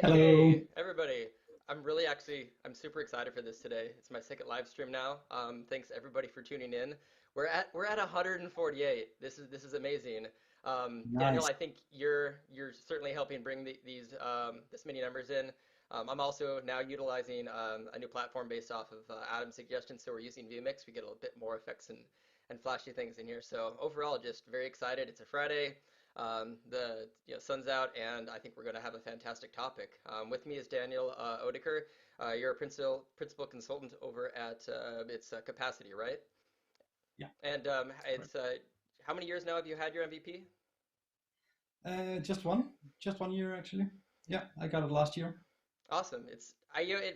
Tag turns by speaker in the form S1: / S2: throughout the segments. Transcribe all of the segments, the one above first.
S1: Hello.
S2: Hey, everybody. I'm super excited for this today. It's my second live stream now. Thanks everybody for tuning in. We're at 148. This is amazing. Daniel,
S1: Nice.
S2: I think you're certainly helping bring these this many numbers in. I'm also now utilizing a new platform based off of Adam's suggestions. So we're using vMix. We get a little bit more effects and flashy things in here. So overall, just very excited. It's a Friday. The sun's out, and I think we're going to have a fantastic topic. With me is Daniel Otykier. You're a principal consultant over at it's Capacity, right?
S1: Yeah,
S2: And
S1: correct.
S2: it's how many years now have you had your MVP?
S1: Just one year actually. Yeah, I got it last year.
S2: Awesome.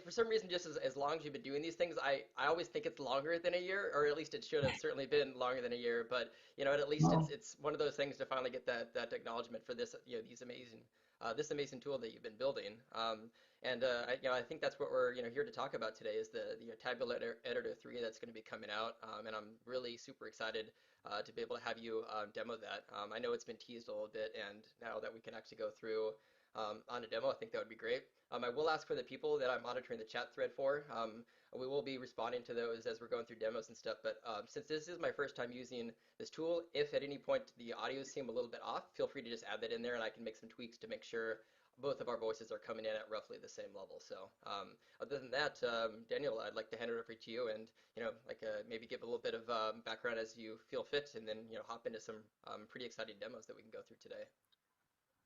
S2: For some reason, just as long as you've been doing these things, I always think it's longer than a year, or at least it should have certainly been longer than a year. But at least it's
S1: No.
S2: it's one of those things to finally get that acknowledgement for this this amazing tool that you've been building. I think that's what we're here to talk about today is the Tabular Editor 3 that's going to be coming out. And I'm really super excited to be able to have you demo that. I know it's been teased a little bit, and now that we can actually go through on a demo, I think that would be great. I will ask for the people that I'm monitoring the chat thread for. We will be responding to those as we're going through demos and stuff. But since this is my first time using this tool, if at any point the audio seem a little bit off, feel free to just add that in there, and I can make some tweaks to make sure both of our voices are coming in at roughly the same level. So other than that, Daniel, I'd like to hand it over to you, and maybe give a little bit of background as you feel fit, and then hop into some pretty exciting demos that we can go through today.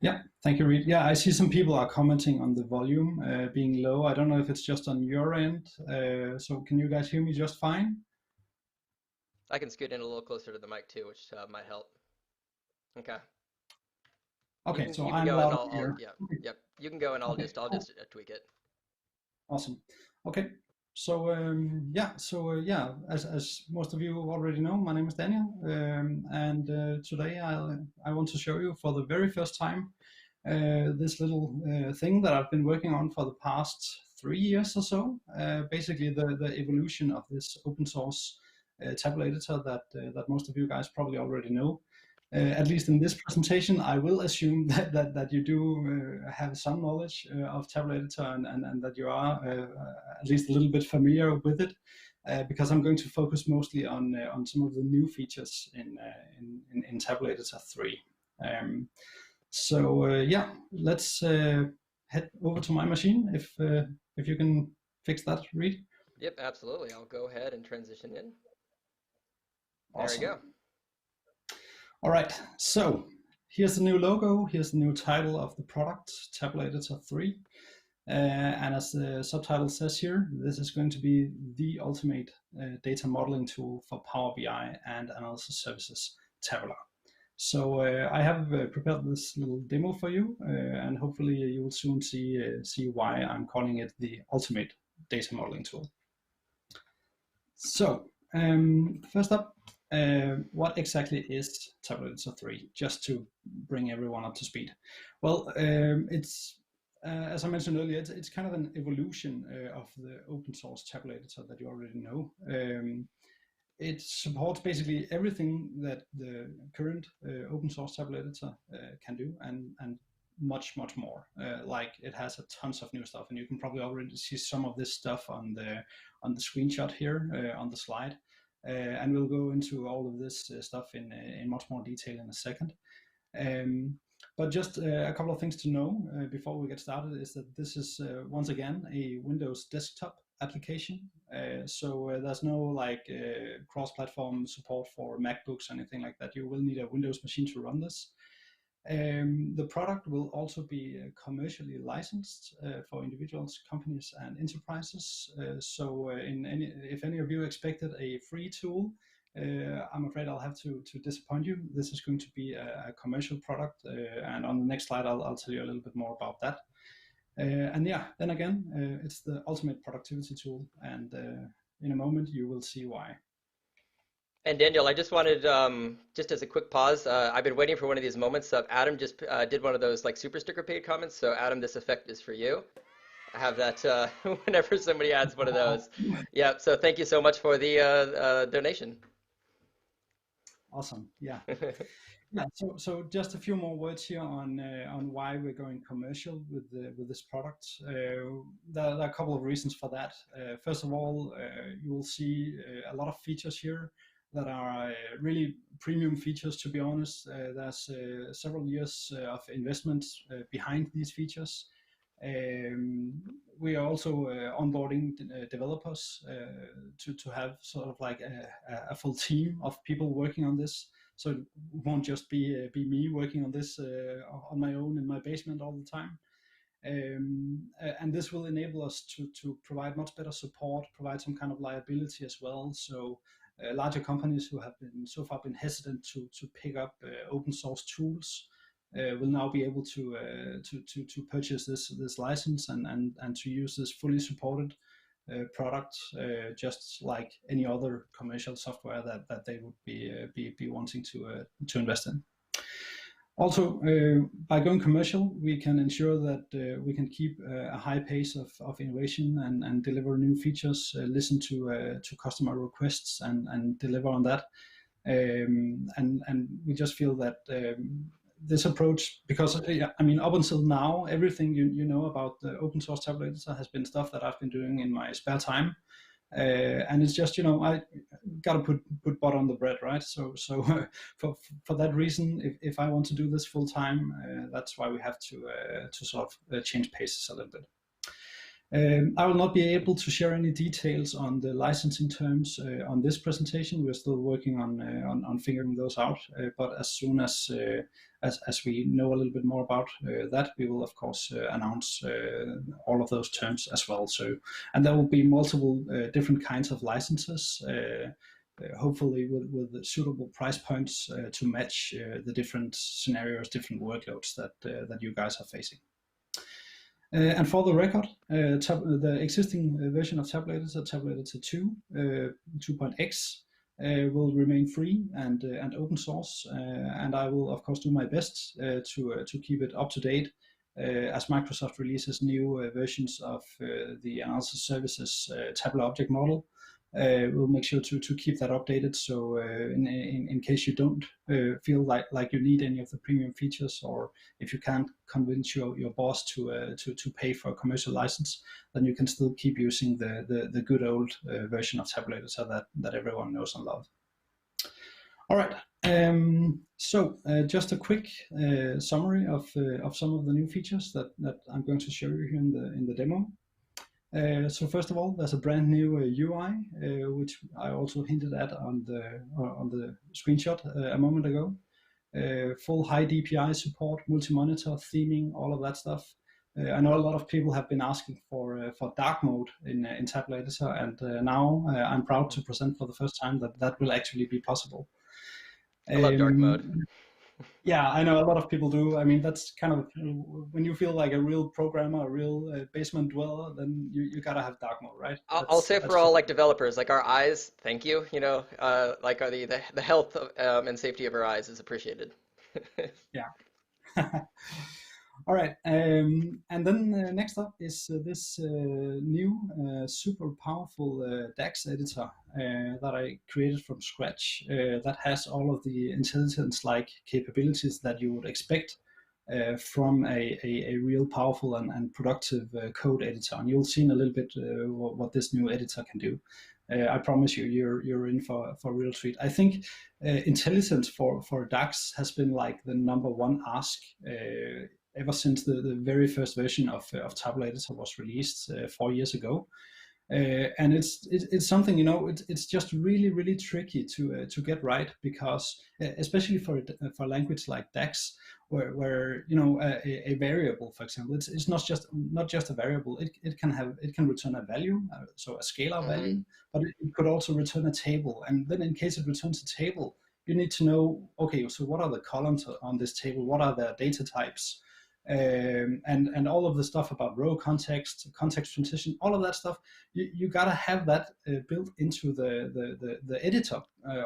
S1: Yeah, thank you, Reed. Yeah, I see some people are commenting on the volume being low. I don't know if it's just on your end. So can you guys hear me just fine?
S2: I can scoot in a little closer to the mic too, which might help. Okay. You
S1: Okay,
S2: can
S1: so
S2: you can
S1: I'm
S2: go and
S1: loud and
S2: I'll
S1: clear.
S2: yeah,
S1: Okay,
S2: yep. You can go and I'll
S1: okay,
S2: just I'll
S1: cool.
S2: just tweak it.
S1: Awesome. Okay, so yeah, as most of you already know, my name is Daniel, and today I want to show you for the very first time this little thing that I've been working on for the past 3 years or so. Basically, the evolution of this open source tabular editor that most of you guys probably already know. At least in this presentation, I will assume that you do have some knowledge of Tabular Editor and that you are at least a little bit familiar with it, because I'm going to focus mostly on some of the new features in Tabular Editor 3. Yeah, let's head over to my machine if you can fix that, Reed.
S2: Yep, absolutely. I'll go ahead and transition in. There we
S1: Awesome.
S2: go.
S1: All right, so here's the new logo, here's the new title of the product, Tabular Editor 3. And as the subtitle says here, this is going to be the ultimate data modeling tool for Power BI and analysis services, Tabular. So I have prepared this little demo for you, and hopefully you will soon see why I'm calling it the ultimate data modeling tool. So first up, what exactly is Tabular Editor 3? Just to bring everyone up to speed. Well, it's as I mentioned earlier, it's kind of an evolution of the open source Tabular Editor that you already know. It supports basically everything that the current open source Tabular Editor can do, and much more. Like it has a tons of new stuff, and you can probably already see some of this stuff on the screenshot here on the slide. And we'll go into all of this stuff in much more detail in a second. But just a couple of things to know before we get started is that this is once again a Windows desktop application. So there's no like cross-platform support for MacBooks or anything like that. You will need a Windows machine to run this. The product will also be commercially licensed for individuals, companies, and enterprises. If any of you expected a free tool, I'm afraid I'll have to disappoint you. This is going to be a commercial product, and on the next slide, I'll tell you a little bit more about that. And yeah, then again, it's the ultimate productivity tool, and in a moment you will see why.
S2: And Daniel, I just wanted, just as a quick pause, I've been waiting for one of these moments. Adam just did one of those like super sticker paid comments. So Adam, this effect is for you. I have that whenever somebody adds one of those. Yeah, so thank you so much for the donation.
S1: Awesome. Yeah. Yeah. So just a few more words here on why we're going commercial with this product. There are a couple of reasons for that. First of all, you will see a lot of features here that are really premium features. To be honest, there's several years of investment behind these features. We are also onboarding developers to have sort of like a full team of people working on this. So it won't just be me working on this on my own in my basement all the time. And this will enable us to provide much better support, provide some kind of liability as well. So larger companies who have been so far been hesitant to pick up open source tools will now be able to purchase this license and to use this fully supported product, just like any other commercial software that they would be wanting to invest in. Also, by going commercial, we can ensure that we can keep a high pace of innovation and deliver new features, listen to customer requests and deliver on that. And we just feel that this approach, because I mean, up until now, everything you know about the open source Tabular Editor has been stuff that I've been doing in my spare time. And it's just, I gotta put butter on the bread, right? So for that reason, if I want to do this full time, that's why we have to sort of change paces a little bit. I will not be able to share any details on the licensing terms on this presentation. We're still working on figuring those out. But as soon as we know a little bit more about that, we will of course announce all of those terms as well. So, and there will be multiple different kinds of licenses. Hopefully with suitable price points to match the different scenarios, different workloads that you guys are facing. And for the record, the existing version of Tabular Editor, Tabular Editor 2, 2.x, will remain free and open source, and I will of course do my best to keep it up to date as Microsoft releases new versions of the analysis services tabular object model. We'll make sure to keep that updated. So in case you don't feel like you need any of the premium features, or if you can't convince your boss to pay for a commercial license, then you can still keep using the good old version of Tabular Editor that everyone knows and loves. All right. So just a quick summary of some of the new features that I'm going to show you here in the demo. So first of all, there's a brand new UI, which I also hinted at on the screenshot a moment ago. Full high DPI support, multi-monitor, theming, all of that stuff. I know a lot of people have been asking for dark mode in Tabular Editor, and now I'm proud to present for the first time that will actually be possible.
S2: I love dark mode.
S1: Yeah, I know a lot of people do. I mean, that's kind of when you feel like a real programmer, a real basement dweller, then you gotta have dark mode, right?
S2: I'll say for all like developers, like our eyes, thank you. Like are the health and safety of our eyes is appreciated.
S1: Yeah. All right, and then next up is this new super powerful Dax editor that I created from scratch that has all of the Intellisense-like capabilities that you would expect from a real powerful and productive code editor. And you'll see in a little bit what this new editor can do. I promise you're in for a real treat. I think Intellisense for Dax has been like the #1 ask ever since the very first version of Tabular Editor was released 4 years ago. And it's something, it's just really tricky to get right, because especially for a language like Dax, where a variable, for example, it's not just a variable. It can return a value, so a scalar value, but it could also return a table. And then in case it returns a table, you need to know, okay, so what are the columns on this table? What are their data types? and all of the stuff about row context, context transition, all of that stuff, you gotta have that built into the editor.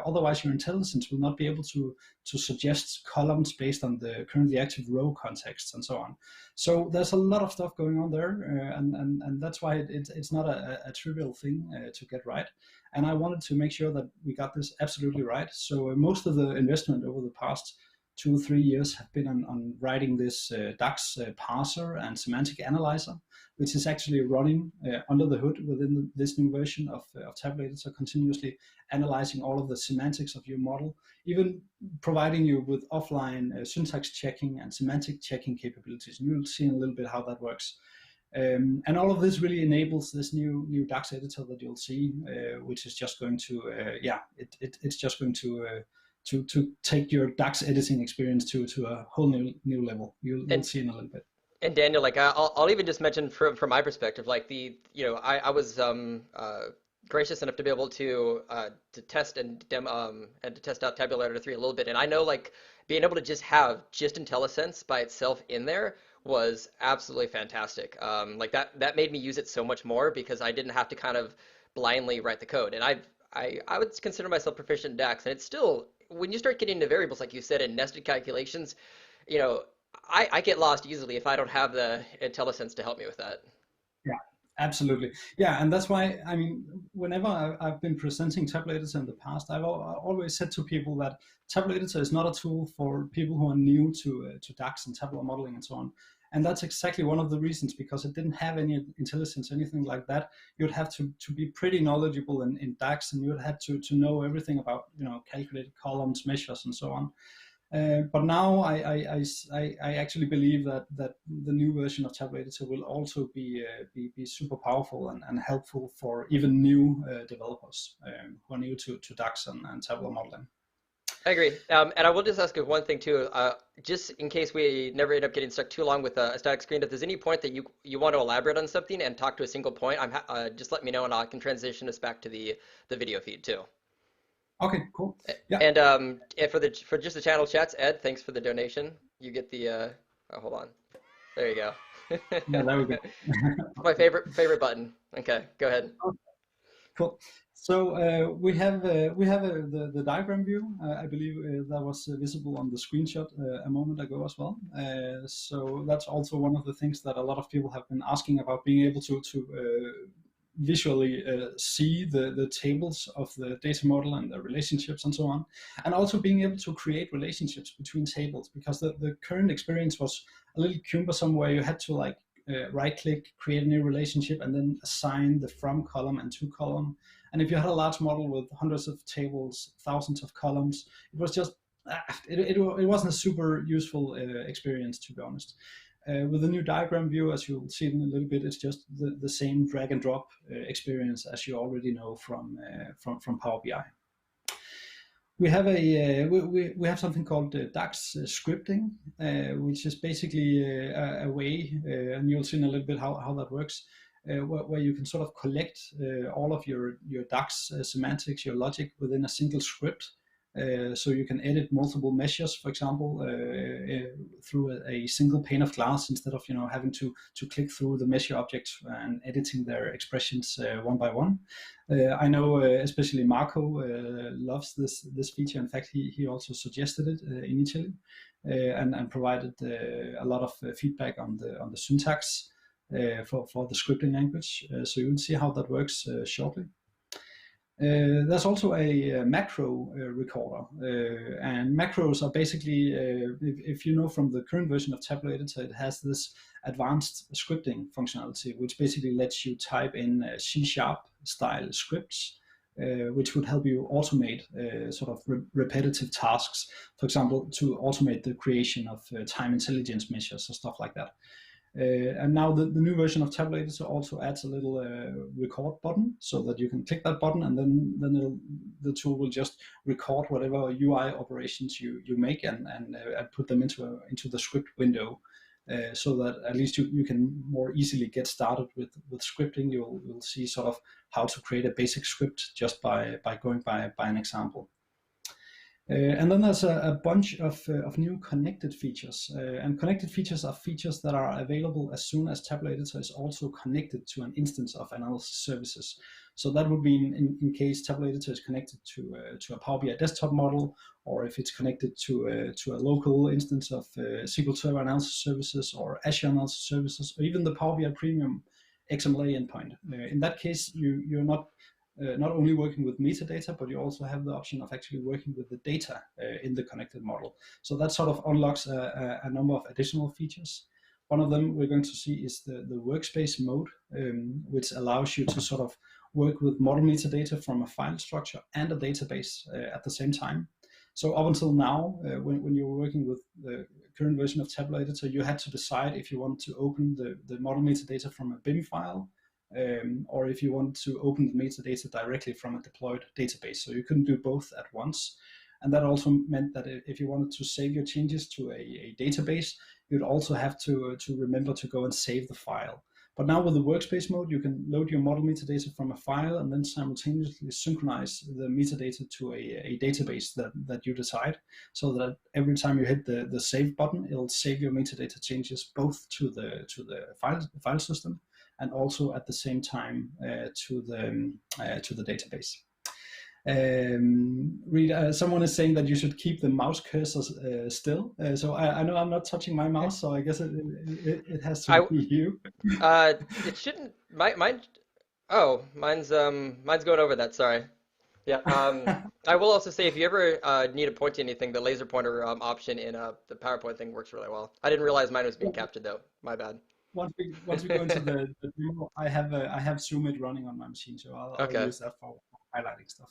S1: Otherwise, your Intellisense will not be able to suggest columns based on the currently active row contexts and so on. So there's a lot of stuff going on there, and that's why it's not a trivial thing to get right. And I wanted to make sure that we got this absolutely right. So most of the investment over the past 2 or 3 years have been on writing this Dax parser and semantic analyzer, which is actually running under the hood within this new version of Tabular Editor, continuously analyzing all of the semantics of your model, even providing you with offline syntax checking and semantic checking capabilities. And you'll see in a little bit how that works. And all of this really enables this new Dax editor that you'll see, which is just going to, it's just going to take your Dax editing experience to a whole new level. You'll see in a little bit.
S2: And Daniel, like I'll even just mention from my perspective, like I was gracious enough to be able to test and to test out Tabular Editor 3 a little bit, and I know like being able to just have Intellisense by itself in there was absolutely fantastic. Like that made me use it so much more because I didn't have to kind of blindly write the code, and I would consider myself proficient in Dax, and it's still, when you start getting into variables, like you said, and nested calculations, I get lost easily if I don't have the Intellisense to help me with that.
S1: Yeah, absolutely. Yeah, and that's why, I mean, whenever I've been presenting Tabular Editor in the past, I've always said to people that Tabular Editor is not a tool for people who are new to Dax and tabular modeling and so on. And that's exactly one of the reasons, because it didn't have any Intellisense, anything like that. You'd have to be pretty knowledgeable in Dax, and you would have to know everything about calculated columns, measures, and so on. But now I actually believe that the new version of Tabular Editor will also be super powerful and helpful for even new developers who are new to Dax and tabular modeling.
S2: I agree. And I will just ask you one thing too, just in case we never end up getting stuck too long with a static screen. If there's any point that you want to elaborate on something and talk to a single point, just let me know and I can transition us back to the video feed too.
S1: Okay, cool. Yeah.
S2: And for just the channel chats, Ed, thanks for the donation. You get the hold on. There you go.
S1: Yeah, there we go.
S2: My favorite button. Okay, go ahead.
S1: Cool. So we have the diagram view. I believe that was visible on the screenshot a moment ago as well. So that's also one of the things that a lot of people have been asking about, being able to visually see the tables of the data model and the relationships and so on, and also being able to create relationships between tables, because the current experience was a little cumbersome, where you had to like right click, create a new relationship, and then assign the from column and to column. And if you had a large model with hundreds of tables, thousands of columns, it was just it wasn't a super useful experience, to be honest. With the new diagram view, as you'll see in a little bit, it's just the same drag and drop experience as you already know from Power BI. We have we have something called Dax Scripting, which is basically a way, and you'll see in a little bit how that works, where you can sort of collect all of your Dax semantics, your logic within a single script. So you can edit multiple measures, for example, through a single pane of glass, instead of having to click through the measure objects and editing their expressions one by one. I know especially Marco loves this feature. In fact, he also suggested it initially, and provided a lot of feedback on the syntax for the scripting language. So you'll see how that works shortly. There's also a macro recorder, and macros are basically, if you know from the current version of Tabular Editor, it has this advanced scripting functionality, which basically lets you type in C# style scripts, which would help you automate sort of repetitive tasks, for example, to automate the creation of time intelligence measures or stuff like that. And now the new version of Tabular Editor also adds a little record button, so that you can click that button, and then the tool will just record whatever UI operations you make and put them into the script window, so that at least you can more easily get started with scripting. You'll see sort of how to create a basic script just by going by an example. And then there's a bunch of new connected features. And connected features are features that are available as soon as Tabular Editor is also connected to an instance of analysis services. So that would mean in case Tabular Editor is connected to a Power BI desktop model, or if it's connected to a local instance of SQL Server Analysis Services or Azure Analysis Services, or even the Power BI Premium XML endpoint. In that case, you're not only working with metadata, but you also have the option of actually working with the data in the connected model. So that sort of unlocks a number of additional features. One of them we're going to see is the Workspace Mode, which allows you to sort of work with model metadata from a file structure and a database at the same time. So up until now, when you were working with the current version of Tabular Editor, you had to decide if you want to open the model metadata from a BIM file, or if you want to open the metadata directly from a deployed database. So you couldn't do both at once. And that also meant that if you wanted to save your changes to a database, you'd also have to remember to go and save the file. But now with the Workspace Mode, you can load your model metadata from a file and then simultaneously synchronize the metadata to a database that you decide, so that every time you hit the save button, it'll save your metadata changes both to the file system and also at the same time to the database. Someone is saying that you should keep the mouse cursor still. So I know I'm not touching my mouse, so I guess it has to be you.
S2: It shouldn't. Mine. Oh, mine's going over that. Sorry. Yeah. I will also say if you ever need to point to anything, the laser pointer option in the PowerPoint thing works really well. I didn't realize mine was being captured though. My bad.
S1: Once we go into the demo, I have Zoom it running on my machine, so I'll use that for highlighting stuff.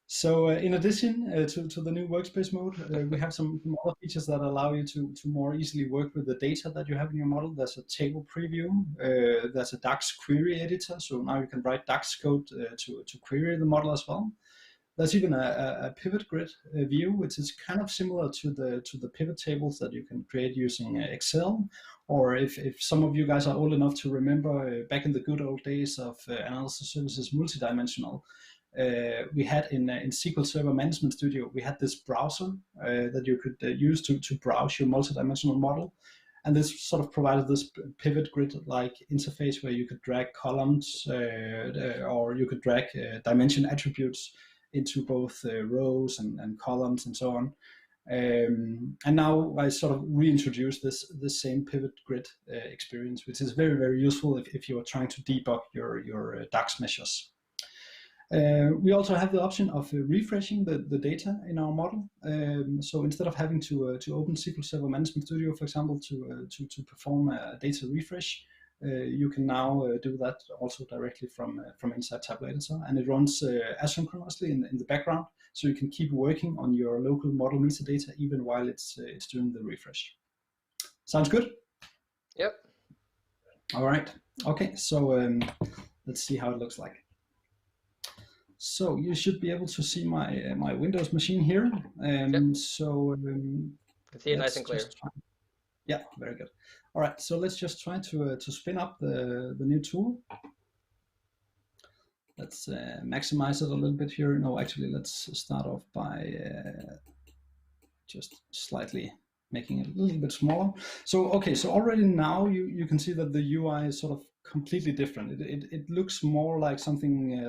S1: So in addition to the new Workspace Mode, we have some other features that allow you to more easily work with the data that you have in your model. There's a table preview. There's a Dax query editor, so now you can write Dax code to query the model as well. There's even a pivot grid view, which is kind of similar to the pivot tables that you can create using Excel. Or if some of you guys are old enough to remember back in the good old days of analysis services multidimensional, we had in SQL Server Management Studio, we had this browser that you could use to browse your multidimensional model. And this sort of provided this pivot grid-like interface where you could drag columns or you could drag dimension attributes into both rows and columns and so on. And now I sort of reintroduce this same pivot grid experience, which is very, very useful if you are trying to debug your DAX measures. We also have the option of refreshing the data in our model. So instead of having to open SQL Server Management Studio, for example, to perform a data refresh, you can now do that also directly from inside Tabular Editor, and it runs asynchronously in the background, so you can keep working on your local model metadata even while it's doing the refresh. Sounds good?
S2: Yep.
S1: All right. Okay. So let's see how it looks like. So you should be able to see my Windows machine here.
S2: Yep.
S1: So
S2: can see it nice and clear.
S1: Yeah, very good. All right, so let's just try to spin up the new tool. Let's maximize it a little bit here. No, actually, let's start off by just slightly making it a little bit smaller. So okay, so already now you can see that the UI is sort of completely different. It looks more like something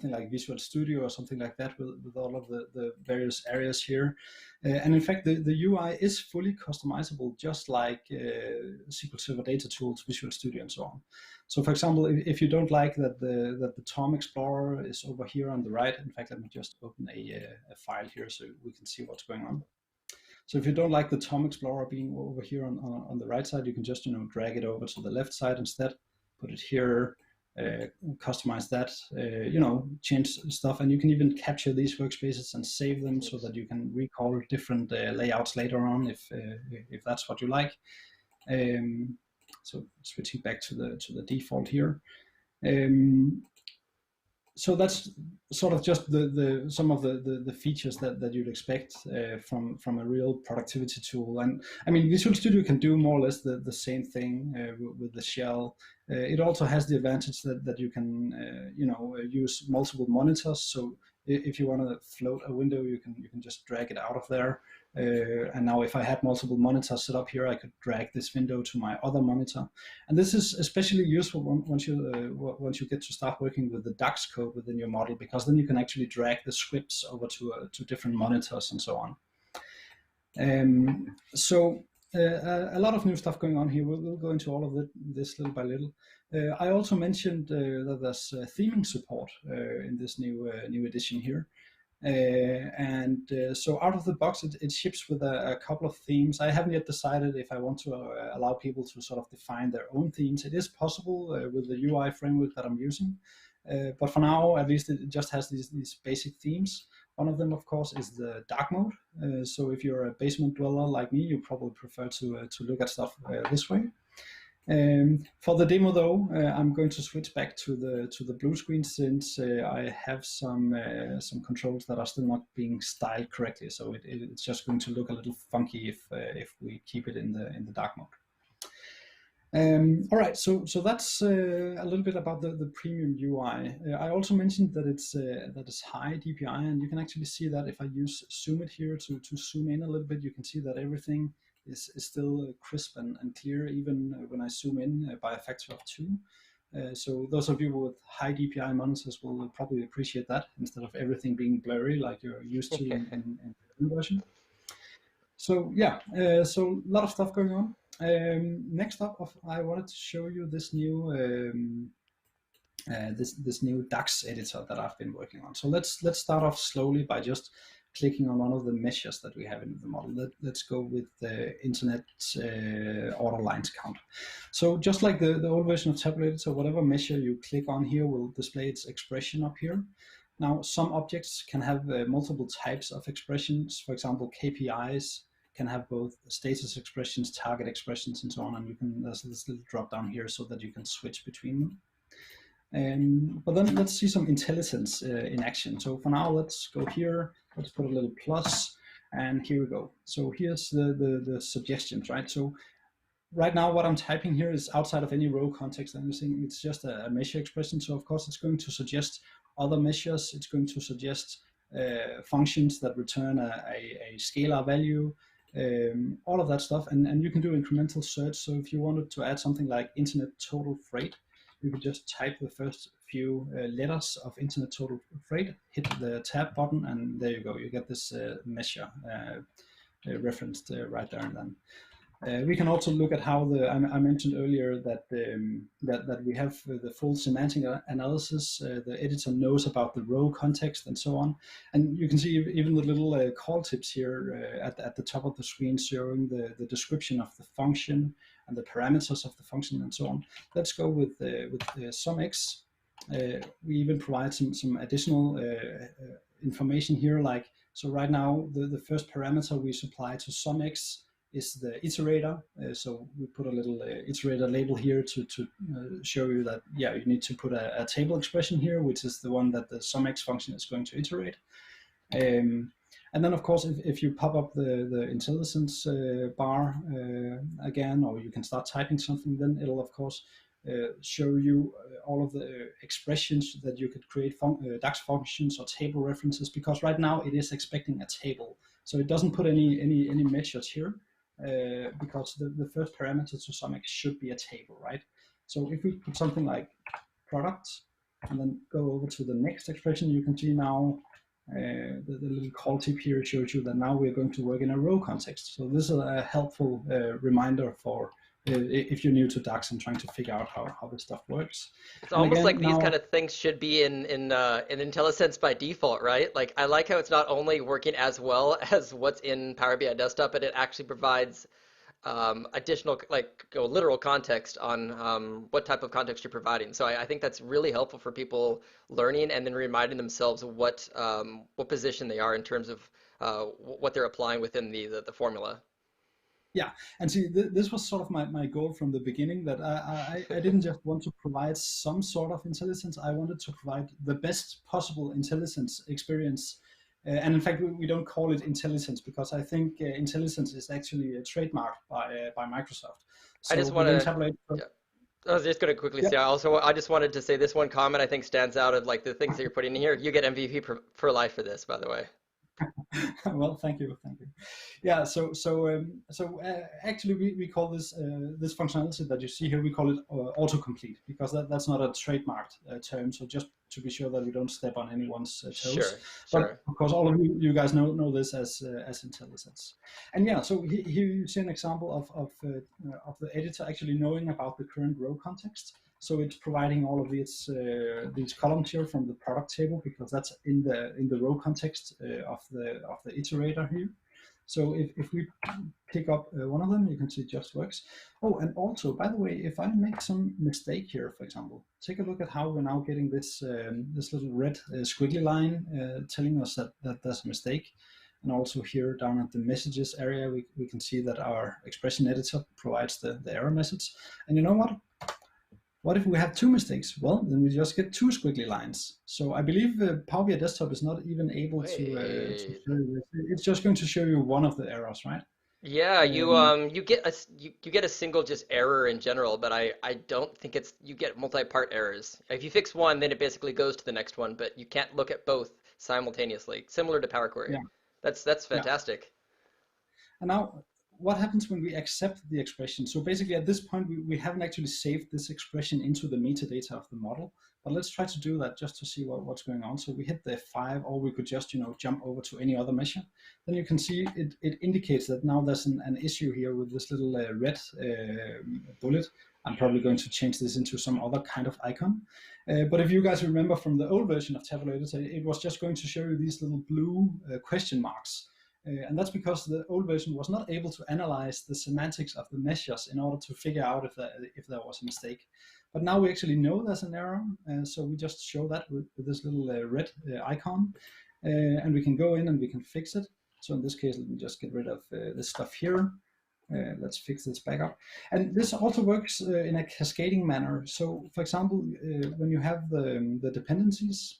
S1: like Visual Studio or something like that with all of the various areas here. And in fact, the UI is fully customizable, just like SQL Server Data Tools, Visual Studio, and so on. So for example, if you don't like that the Tom Explorer is over here on the right, in fact, let me just open a file here so we can see what's going on. So if you don't like the Tom Explorer being over here on the right side, you can just drag it over to the left side instead, put it here, customize that, change stuff, and you can even capture these workspaces and save them so that you can recall different layouts later on if that's what you like. So switching back to the default here. So that's sort of just some of the features that you'd expect from a real productivity tool. And I mean, Visual Studio can do more or less the same thing with the shell. It also has the advantage that you can use multiple monitors. So if you want to float a window, you can just drag it out of there. And now if I had multiple monitors set up here, I could drag this window to my other monitor. And this is especially useful once you get to start working with the Dax code within your model, because then you can actually drag the scripts over to different monitors and so on. A lot of new stuff going on here. We'll go into all of this little by little. I also mentioned that there's theming support in this new edition here. So out of the box, it ships with a couple of themes. I haven't yet decided if I want to allow people to sort of define their own themes. It is possible with the UI framework that I'm using, but for now, at least, it just has these basic themes. One of them, of course, is the dark mode. So if you're a basement dweller like me, you probably prefer to look at stuff this way. For the demo, though, I'm going to switch back to the blue screen, since I have some controls that are still not being styled correctly. So it's just going to look a little funky if we keep it in the dark mode. All right, so that's a little bit about the premium UI. I also mentioned that it's high DPI, and you can actually see that if I use Zoom it here to zoom in a little bit, you can see that everything is still crisp and clear, even when I zoom in by a factor of 2. So those of you with high DPI monitors will probably appreciate that, instead of everything being blurry like you're used to in the version. So yeah, so a lot of stuff going on. Next up, I wanted to show you this new this new Dax editor that I've been working on. So let's start off slowly by just clicking on one of the measures that we have in the model. Let's go with the internet order lines count. So just like the old version of Tabular Editor, whatever measure you click on here will display its expression up here. Now, some objects can have multiple types of expressions. For example, KPIs can have both status expressions, target expressions, and so on. And there's this little drop down here so that you can switch between them. But then let's see some Intellisense in action. So for now, let's go here. Let's put a little plus, and here we go. So here's the suggestions, right? So right now, what I'm typing here is outside of any row context or anything. It's just a measure expression. So of course, it's going to suggest other measures. It's going to suggest functions that return a scalar value, all of that stuff. And you can do incremental search. So if you wanted to add something like internet total freight, you could just type the first few letters of internet total freight, hit the tab button, and there you go. You get this measure referenced right there and then. We can also look at how I mentioned earlier that that we have the full semantic analysis. The editor knows about the row context and so on. And you can see even the little call tips here at the top of the screen showing the description of the function and the parameters of the function and so on. Let's go with SumX. We even provide some additional information here, like, so right now the first parameter we supply to SumX is the iterator. So we put a little iterator label here to show you that, yeah, you need to put a table expression here, which is the one that the SumX function is going to iterate. And then, of course, if you pop up the Intellisense bar again, or you can start typing something, then it'll, of course, show you all of the expressions that you could create Dax functions or table references, because right now it is expecting a table. So it doesn't put any measures here, because the first parameter to SumX should be a table, right? So if we put something like product and then go over to the next expression, you can see now the little call tip here shows you that now we're going to work in a row context. So this is a helpful reminder for if you're new to Dax and trying to figure out how this stuff works.
S2: It's almost like these kind of things should be in Intellisense by default, right? Like, I like how it's not only working as well as what's in Power BI Desktop, but it actually provides additional, like, literal context on what type of context you're providing. So I think that's really helpful for people learning and then reminding themselves what position they are in terms of what they're applying within the formula.
S1: Yeah, and see, this was sort of my goal from the beginning, that I didn't just want to provide some sort of Intellisense. I wanted to provide the best possible Intellisense experience. And in fact, we don't call it Intellisense because I think Intellisense is actually trademarked by Microsoft. So
S2: I just want to, I was just going to quickly say, I just wanted to say this one comment I think stands out of like the things that you're putting in here. You get MVP for life for this, by the way.
S1: Well, thank you, thank you. Yeah, actually, we call this this functionality that you see here, we call it autocomplete, because that's not a trademarked term. So just to be sure that we don't step on anyone's toes.
S2: Sure,
S1: But
S2: sure.
S1: of course, all of you guys know this as Intellisense. And yeah, so here you see an example of the editor actually knowing about the current row context. So it's providing all of these columns here from the product table, because that's in the row context of the iterator here. So if we pick up one of them, you can see it just works. Oh, and also, by the way, if I make some mistake here, for example, take a look at how we're now getting this this little red squiggly line telling us that there's a mistake. And also here down at the messages area, we can see that our expression editor provides the error message. And you know what? What if we have two mistakes? Well, then we just get two squiggly lines. So I believe Power BI Desktop is not even able to
S2: Wait.
S1: show you this. It's just going to show you one of the errors, right?
S2: Yeah,
S1: Um,
S2: you get you get a single just error in general, but I don't think it's you get multi-part errors. If you fix one, then it basically goes to the next one, but you can't look at both simultaneously, similar to Power Query.
S1: yeah,
S2: That's
S1: yeah.
S2: fantastic.
S1: And now, what happens when we accept the expression? So basically, at this point, we haven't actually saved this expression into the metadata of the model. But let's try to do that just to see what's going on. So we hit the F5, or we could just jump over to any other measure. Then you can see it indicates that now there's an issue here with this little red bullet. I'm probably going to change this into some other kind of icon. But if you guys remember from the old version of Tabular Editor, it was just going to show you these little blue question marks. And that's because the old version was not able to analyze the semantics of the measures in order to figure out if there was a mistake. But now we actually know there's an error, so we just show that with this little red icon, and we can go in and we can fix it. So in this case, let me just get rid of this stuff here. Let's fix this back up. And this also works in a cascading manner. So for example, when you have the dependencies,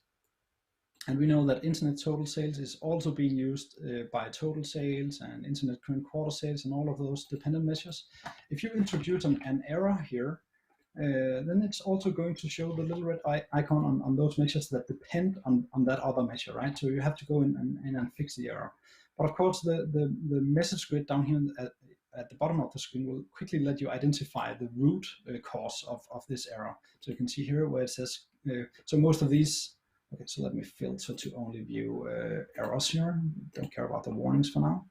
S1: and we know that internet total sales is also being used by total sales and internet current quarter sales and all of those dependent measures. If you introduce an error here, then it's also going to show the little red icon on those measures that depend on that other measure, right? So you have to go in and fix the error. But of course, the message grid down here at the bottom of the screen will quickly let you identify the root cause of this error. So you can see here where it says, so most of these. Okay, so let me filter to only view errors here. Don't care about the warnings for now.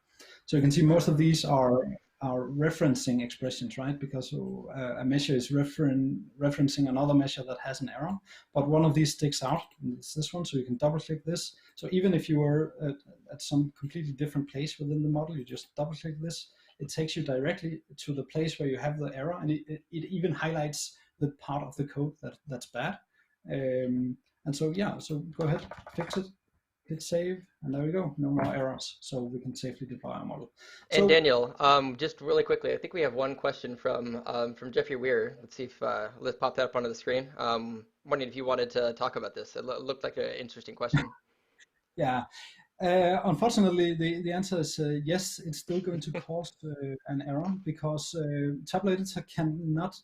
S1: So you can see most of these are referencing expressions, right? Because a measure is referencing another measure that has an error, but one of these sticks out, and it's this one, so you can double click this. So even if you were at some completely different place within the model, you just double click this, it takes you directly to the place where you have the error, and it even highlights the part of the code that's bad. And so yeah, so go ahead, fix it, hit save, and there we go, no more errors. So we can safely deploy our model.
S2: And
S1: So
S2: Daniel, just really quickly, I think we have one question from Jeffrey Weir. Let's see if let's pop that up onto the screen. Wondering if you wanted to talk about this. It looked like an interesting question.
S1: yeah, unfortunately, the answer is yes, it's still going to cause an error, because Tabular Editor cannot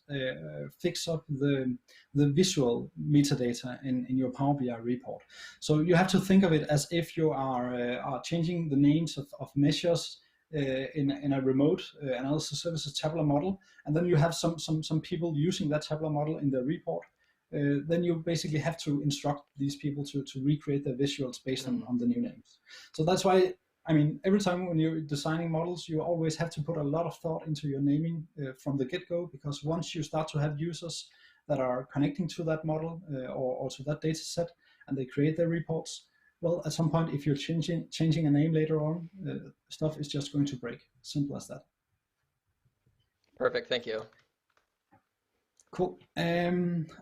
S1: fix up the visual metadata in your Power BI report. So you have to think of it as if you are changing the names of measures in a remote analysis services tabular model, and then you have some people using that tabular model in their report. Then you basically have to instruct these people to recreate their visuals based on the new names. So that's why, I mean, every time when you're designing models, you always have to put a lot of thought into your naming from the get-go, because once you start to have users that are connecting to that model or to that data set, and they create their reports, well, at some point, if you're changing a name later on, stuff is just going to break. Simple as that.
S2: Perfect, thank you.
S1: Cool.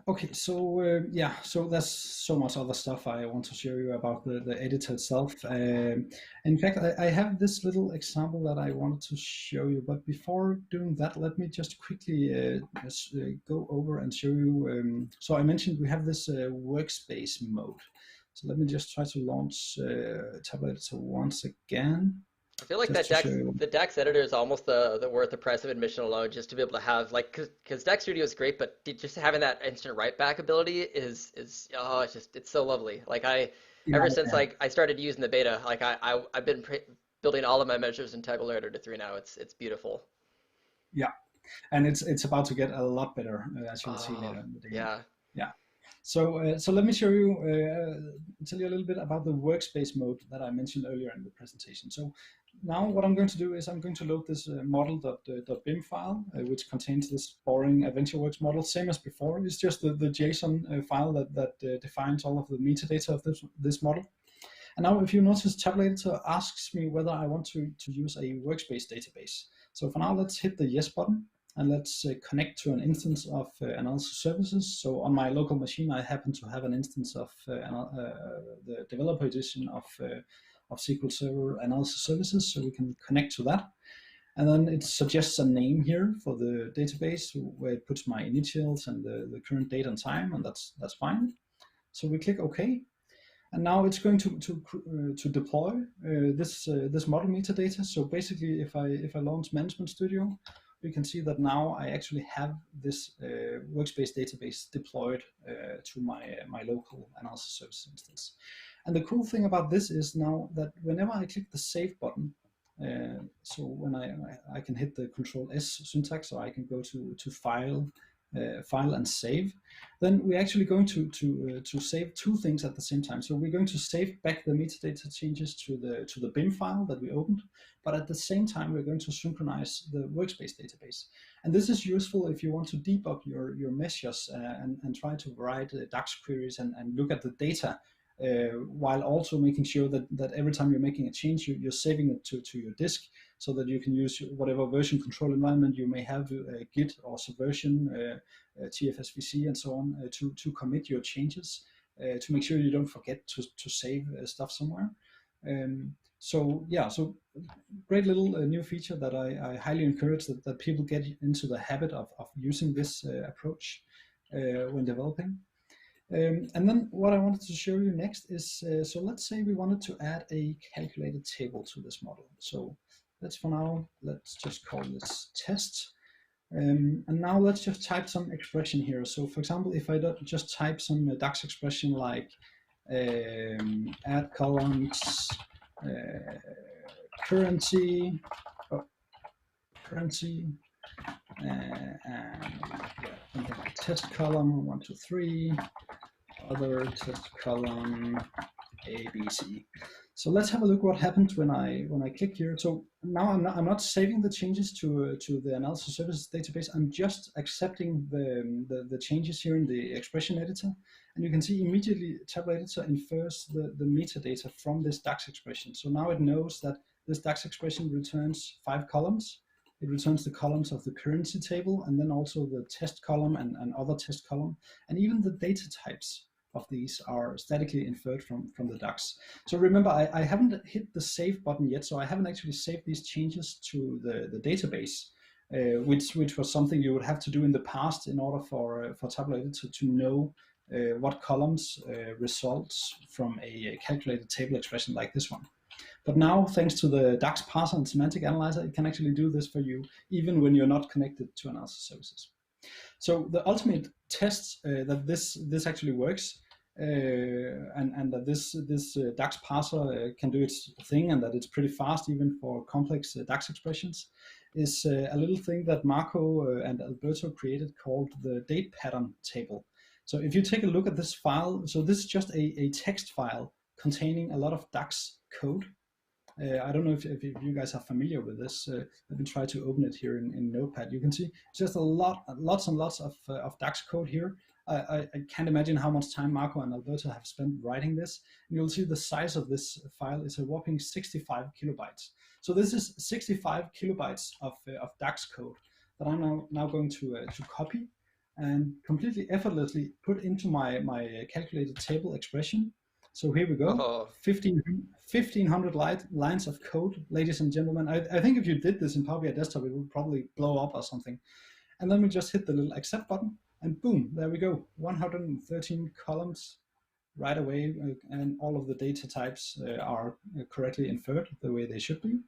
S1: Okay, so yeah, so there's so much other stuff I want to show you about the editor itself. In fact, I have this little example that I wanted to show you, but before doing that, let me just quickly go over and show you. So I mentioned we have this workspace mode. So let me just try to launch Tabular Editor once again.
S2: I feel like
S1: just
S2: that
S1: to show you.
S2: the Dax editor is almost the worth the price of admission alone, just to be able to have like because Dax Studio is great, but just having that instant write back ability is oh it's so lovely. Like
S1: Yeah,
S2: ever since
S1: yeah,
S2: like I started using the beta, like I've been building all of my measures in Tabular Editor 3 now. It's beautiful.
S1: yeah. And it's about to get a lot better, as you'll see
S2: Oh
S1: later in the demo.
S2: yeah.
S1: Yeah. So let me show you, tell you a little bit about the workspace mode that I mentioned earlier in the presentation. So now what I'm going to do is I'm going to load this model.bim file, which contains this boring AdventureWorks model, same as before. It's just the JSON file that defines all of the metadata of this model. And now if you notice, Tabular Editor asks me whether I want to use a workspace database. So for now, let's hit the yes button and let's connect to an instance of analysis services. So on my local machine, I happen to have an instance of the developer edition of SQL Server Analysis Services, so we can connect to that. And then it suggests a name here for the database where it puts my initials and the current date and time, and that's fine. So we click OK. And now it's going to deploy this model metadata. So basically, if I launch Management Studio, we can see that now I actually have this workspace database deployed to my local analysis service instance. And the cool thing about this is now that whenever I click the Save button, so when I can hit the Control S syntax, so I can go to File and Save, then we're actually going to save two things at the same time. So we're going to save back the metadata changes to the BIM file that we opened, but at the same time we're going to synchronize the workspace database. And this is useful if you want to debug your measures and try to write Dax queries and look at the data. While also making sure that every time you're making a change, you're saving it to your disk, so that you can use whatever version control environment you may have, Git or Subversion, TFSVC, and so on, to commit your changes, to make sure you don't forget to save stuff somewhere. So yeah, so great little new feature that I highly encourage that people get into the habit of using this approach when developing. And then what I wanted to show you next is, so let's say we wanted to add a calculated table to this model. So let's just call this test. And now let's just type some expression here. So for example, if I just type some Dax expression like add columns, currency, and something like test column 1, 2, 3. Other test column A, B, C. So let's have a look what happens when I click here. So now I'm not saving the changes to the analysis services database. I'm just accepting the changes here in the expression editor, and you can see immediately Tabular Editor infers the metadata from this Dax expression. So now it knows that this Dax expression returns 5 columns. It returns the columns of the currency table, and then also the test column and other test column, and even the data types of these are statically inferred from the Dax. So remember, I haven't hit the save button yet, so I haven't actually saved these changes to the database, which was something you would have to do in the past in order for Tabular Editor to know what columns results from a calculated table expression like this one. But now, thanks to the Dax parser and Semantic Analyzer, it can actually do this for you, even when you're not connected to analysis services. So the ultimate test that this actually works, and that this Dax parser can do its thing, and that it's pretty fast even for complex Dax expressions, is a little thing that Marco and Alberto created called the date pattern table. So if you take a look at this file, so this is just a text file containing a lot of Dax code. I don't know if you guys are familiar with this. Let me try to open it here in Notepad. You can see just lots and lots of Dax code here. I can't imagine how much time Marco and Alberto have spent writing this. And you'll see the size of this file is a whopping 65 kilobytes. So this is 65 kilobytes of Dax code that I'm now going to copy and completely effortlessly put into my calculated table expression. So here we go, 1,500 lines of code, ladies and gentlemen. I think if you did this in Power BI Desktop, it would probably blow up or something. And then we just hit the little accept button, and boom, there we go, 113 columns right away, and all of the data types are correctly inferred the way they should be.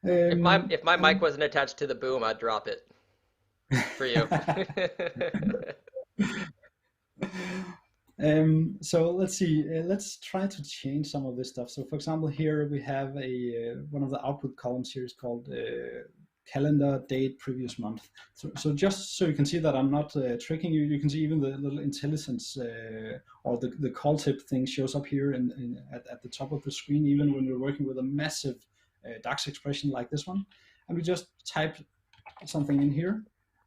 S2: If my mic
S1: And
S2: wasn't attached to the boom, I'd drop it for you.
S1: so let's see. Let's try to change some of this stuff. So, for example, here we have a one of the output columns here is called calendar date previous month. So just so you can see that I'm not tricking you, you can see even the little Intellisense or the call tip thing shows up here at the top of the screen, even when we're working with a massive Dax expression like this one. And we just type something in here,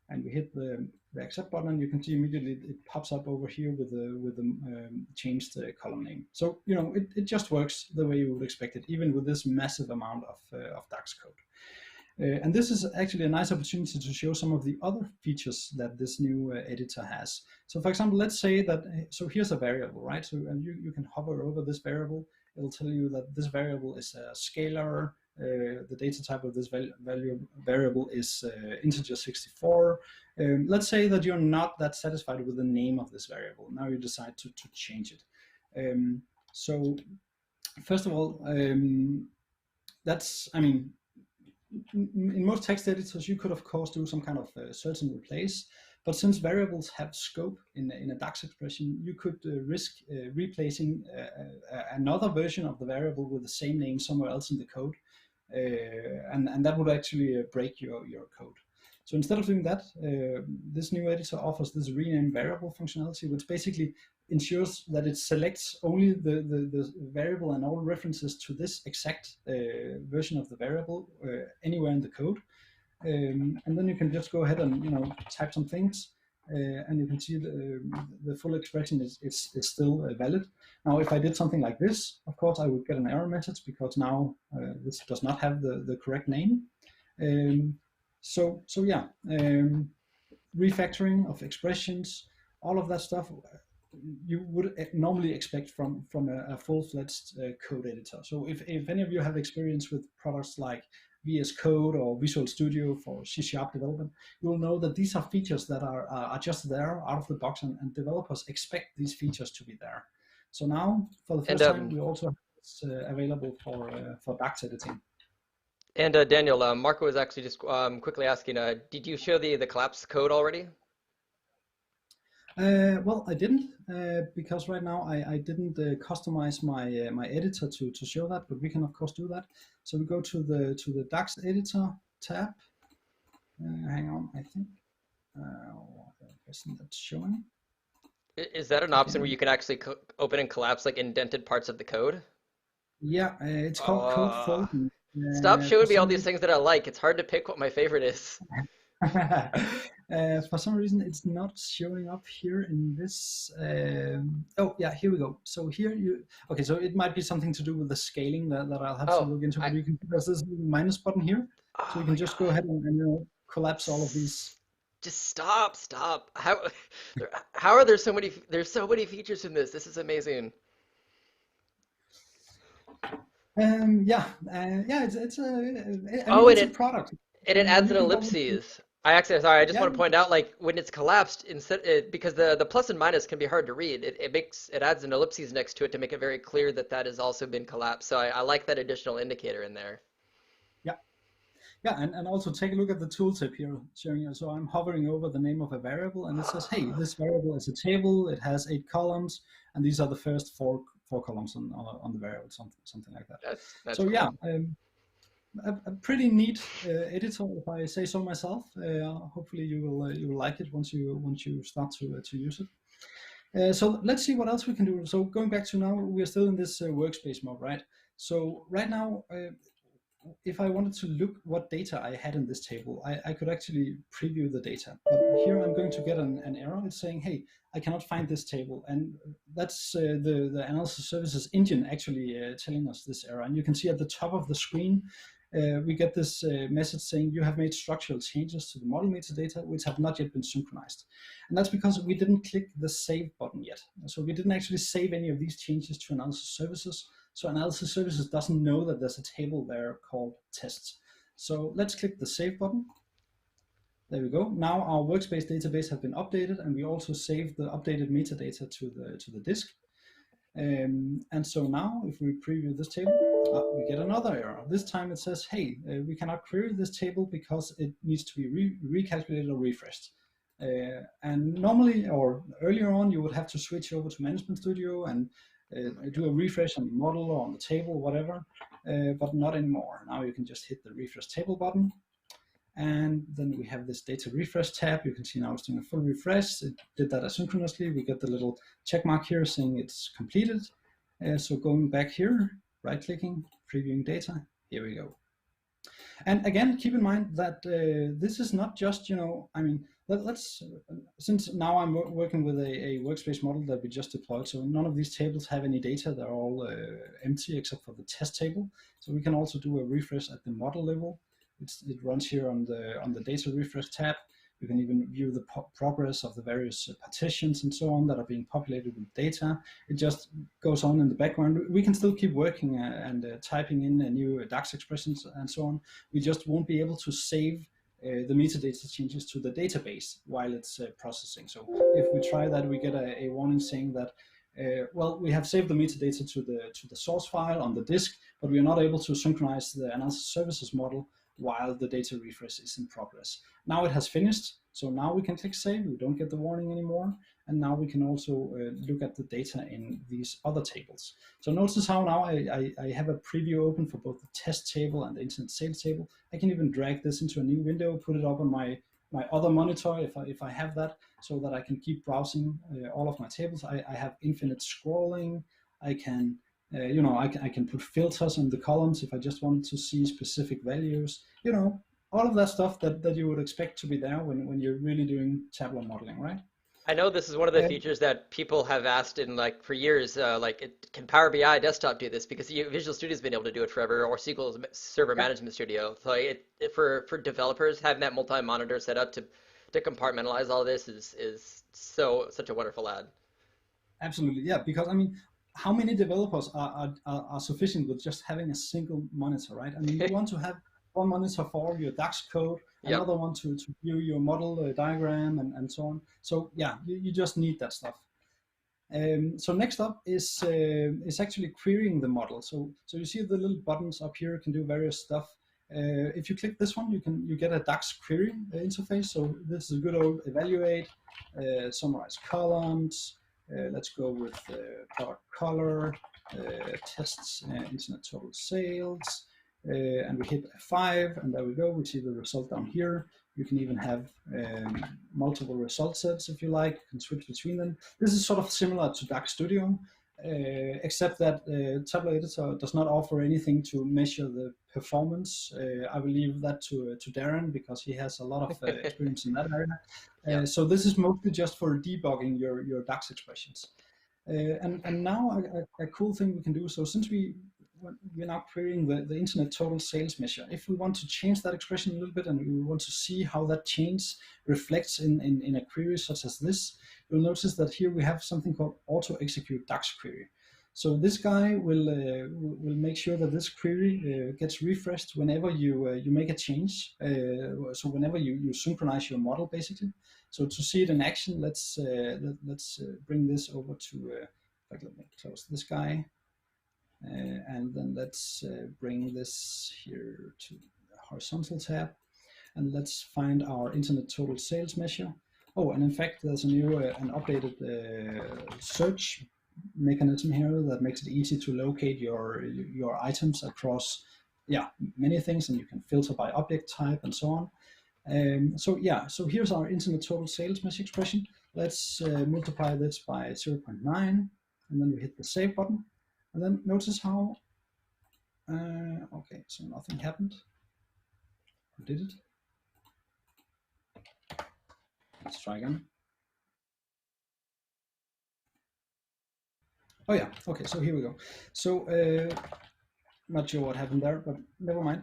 S1: and we hit the accept button, and you can see immediately it pops up over here with the changed column name. So it just works the way you would expect it, even with this massive amount of Dax code. And this is actually a nice opportunity to show some of the other features that this new editor has. So for example, let's say that, so here's a variable, right? So and you can hover over this variable. It'll tell you that this variable is a scalar. The data type of this variable is integer 64. Let's say that you're not that satisfied with the name of this variable. Now you decide to change it. So first of all, in most text editors, you could of course do some kind of search and replace, but since variables have scope in a Dax expression, you could risk replacing another version of the variable with the same name somewhere else in the code, and that would actually break your code. So instead of doing that, this new editor offers this rename variable functionality, which basically ensures that it selects only the variable and all references to this exact version of the variable anywhere in the code. And then you can just go ahead and type some things, and you can see the full expression is still valid. Now, if I did something like this, of course, I would get an error message because now this does not have the correct name. So yeah, refactoring of expressions, all of that stuff you would normally expect from a full-fledged code editor. So if any of you have experience with products like VS Code or Visual Studio for C# development, you will know that these are features that are just there out of the box, and developers expect these features to be there. So now, for the first time, we also have this available for Dax editing.
S2: And Daniel, Marco was actually just quickly asking, did you show the collapse code already?
S1: Well, I didn't because right now I didn't customize my editor to show that, but we can of course do that. So we go to the Dax Editor tab. Hang on, I think isn't that showing?
S2: Is that an option where you can actually open and collapse like indented parts of the code?
S1: Yeah, it's called code folding.
S2: Stop showing me all these things that I like. It's hard to pick what my favorite is.
S1: For some reason, it's not showing up here in this. Oh, yeah, here we go. So here okay, so it might be something to do with the scaling that I'll have to look into. But you can press this minus button here, so you can just go ahead and collapse all of these.
S2: Just stop. How are there so many? There's so many features in this. This is amazing.
S1: It's a product.
S2: And it adds an ellipses. I just want to point out, like when it's collapsed, because the plus and minus can be hard to read. It adds an ellipses next to it to make it very clear that has also been collapsed. So I like that additional indicator in there.
S1: Yeah, and also take a look at the tooltip here showing you. So I'm hovering over the name of a variable, and it says, hey, this variable is a table. It has 8 columns, and these are the first four columns on the variable, something like that.
S2: That's
S1: so
S2: cool.
S1: Yeah, a pretty neat editor, if I say so myself. Hopefully you will like it once you start to use it. So let's see what else we can do. So going back to now, we are still in this workspace mode, right? So right now, if I wanted to look what data I had in this table, I could actually preview the data. But here I'm going to get an error. It's saying, hey, I cannot find this table. And that's the analysis services engine actually telling us this error. And you can see at the top of the screen, we get this message saying you have made structural changes to the model metadata which have not yet been synchronized. And that's because we didn't click the save button yet. So we didn't actually save any of these changes to analysis services. So analysis services doesn't know that there's a table there called tests. So let's click the save button. There we go. Now our workspace database has been updated, and we also saved the updated metadata to the disk. And so now, if we preview this table, we get another error. This time it says, hey, we cannot query this table because it needs to be recalculated or refreshed. And normally, or earlier on, you would have to switch over to Management Studio and do a refresh on the model or on the table, whatever, but not anymore. Now you can just hit the refresh table button. And then we have this data refresh tab. You can see now it's doing a full refresh. It did that asynchronously. We get the little check mark here saying it's completed. So going back here, right-clicking, previewing data, here we go. And again, keep in mind that this is not just, I mean, let's, since now I'm working with a workspace model that we just deployed, so none of these tables have any data. They're all empty except for the test table. So we can also do a refresh at the model level. It runs here on the data refresh tab. You can even view the progress of the various partitions and so on that are being populated with data. It just goes on in the background. We can still keep working and typing in new Dax expressions and so on. We just won't be able to save the metadata changes to the database while it's processing. So if we try that, we get a warning saying that well, we have saved the metadata to the source file on the disk, but we are not able to synchronize the analysis services model while the data refresh is in progress. Now it has finished, so now we can click save. We don't get the warning anymore, and now we can also look at the data in these other tables. So notice how now I have a preview open for both the test table and the internet sales table. I can even drag this into a new window, put it up on my other monitor if I have that, so that I can keep browsing all of my tables. I have infinite scrolling. I can I can put filters on the columns if I just wanted to see specific values. All of that stuff that you would expect to be there when you're really doing tabular modeling, right?
S2: I know this is one of the features that people have asked in for years. Can Power BI Desktop do this? Because Visual Studio's been able to do it forever, or SQL Server Management Studio. So for developers, having that multi-monitor set up to compartmentalize all this is such a wonderful add.
S1: Absolutely, yeah. Because I mean, how many developers are sufficient with just having a single monitor, right? I mean, you want to have one monitor for all your Dax code, another one to view your model diagram and so on. So yeah, you just need that stuff. So next up is actually querying the model. So you see the little buttons up here can do various stuff. If you click this one, you get a Dax query interface. So this is a good old evaluate, summarize columns. Let's go with product color, tests, internet total sales, and we hit F5, and there we go. We see the result down here. You can even have multiple result sets if you like. You can switch between them. This is sort of similar to Dax Studio, except that Tabular Editor does not offer anything to measure the performance. I will leave that to Darren because he has a lot of experience in that area. So this is mostly just for debugging your Dax expressions. And now a cool thing we can do. So since we're now querying the internet total sales measure, if we want to change that expression a little bit and we want to see how that change reflects in a query such as this, you'll notice that here we have something called auto execute Dax query. So this guy will make sure that this query gets refreshed whenever you make a change. So whenever you synchronize your model, basically. So to see it in action, let's bring this over to. Let me close this guy, and then let's bring this here to the horizontal tab, and let's find our internet total sales measure. Oh, and in fact, there's a new an updated search mechanism here that makes it easy to locate your items across many things, and you can filter by object type and so on. So here's our internet total sales measure expression. Let's multiply this by 0.9, and then we hit the save button, and then notice how okay, so nothing happened. Or did it? Let's try again. Oh yeah, okay, so here we go. So not sure what happened there, but never mind.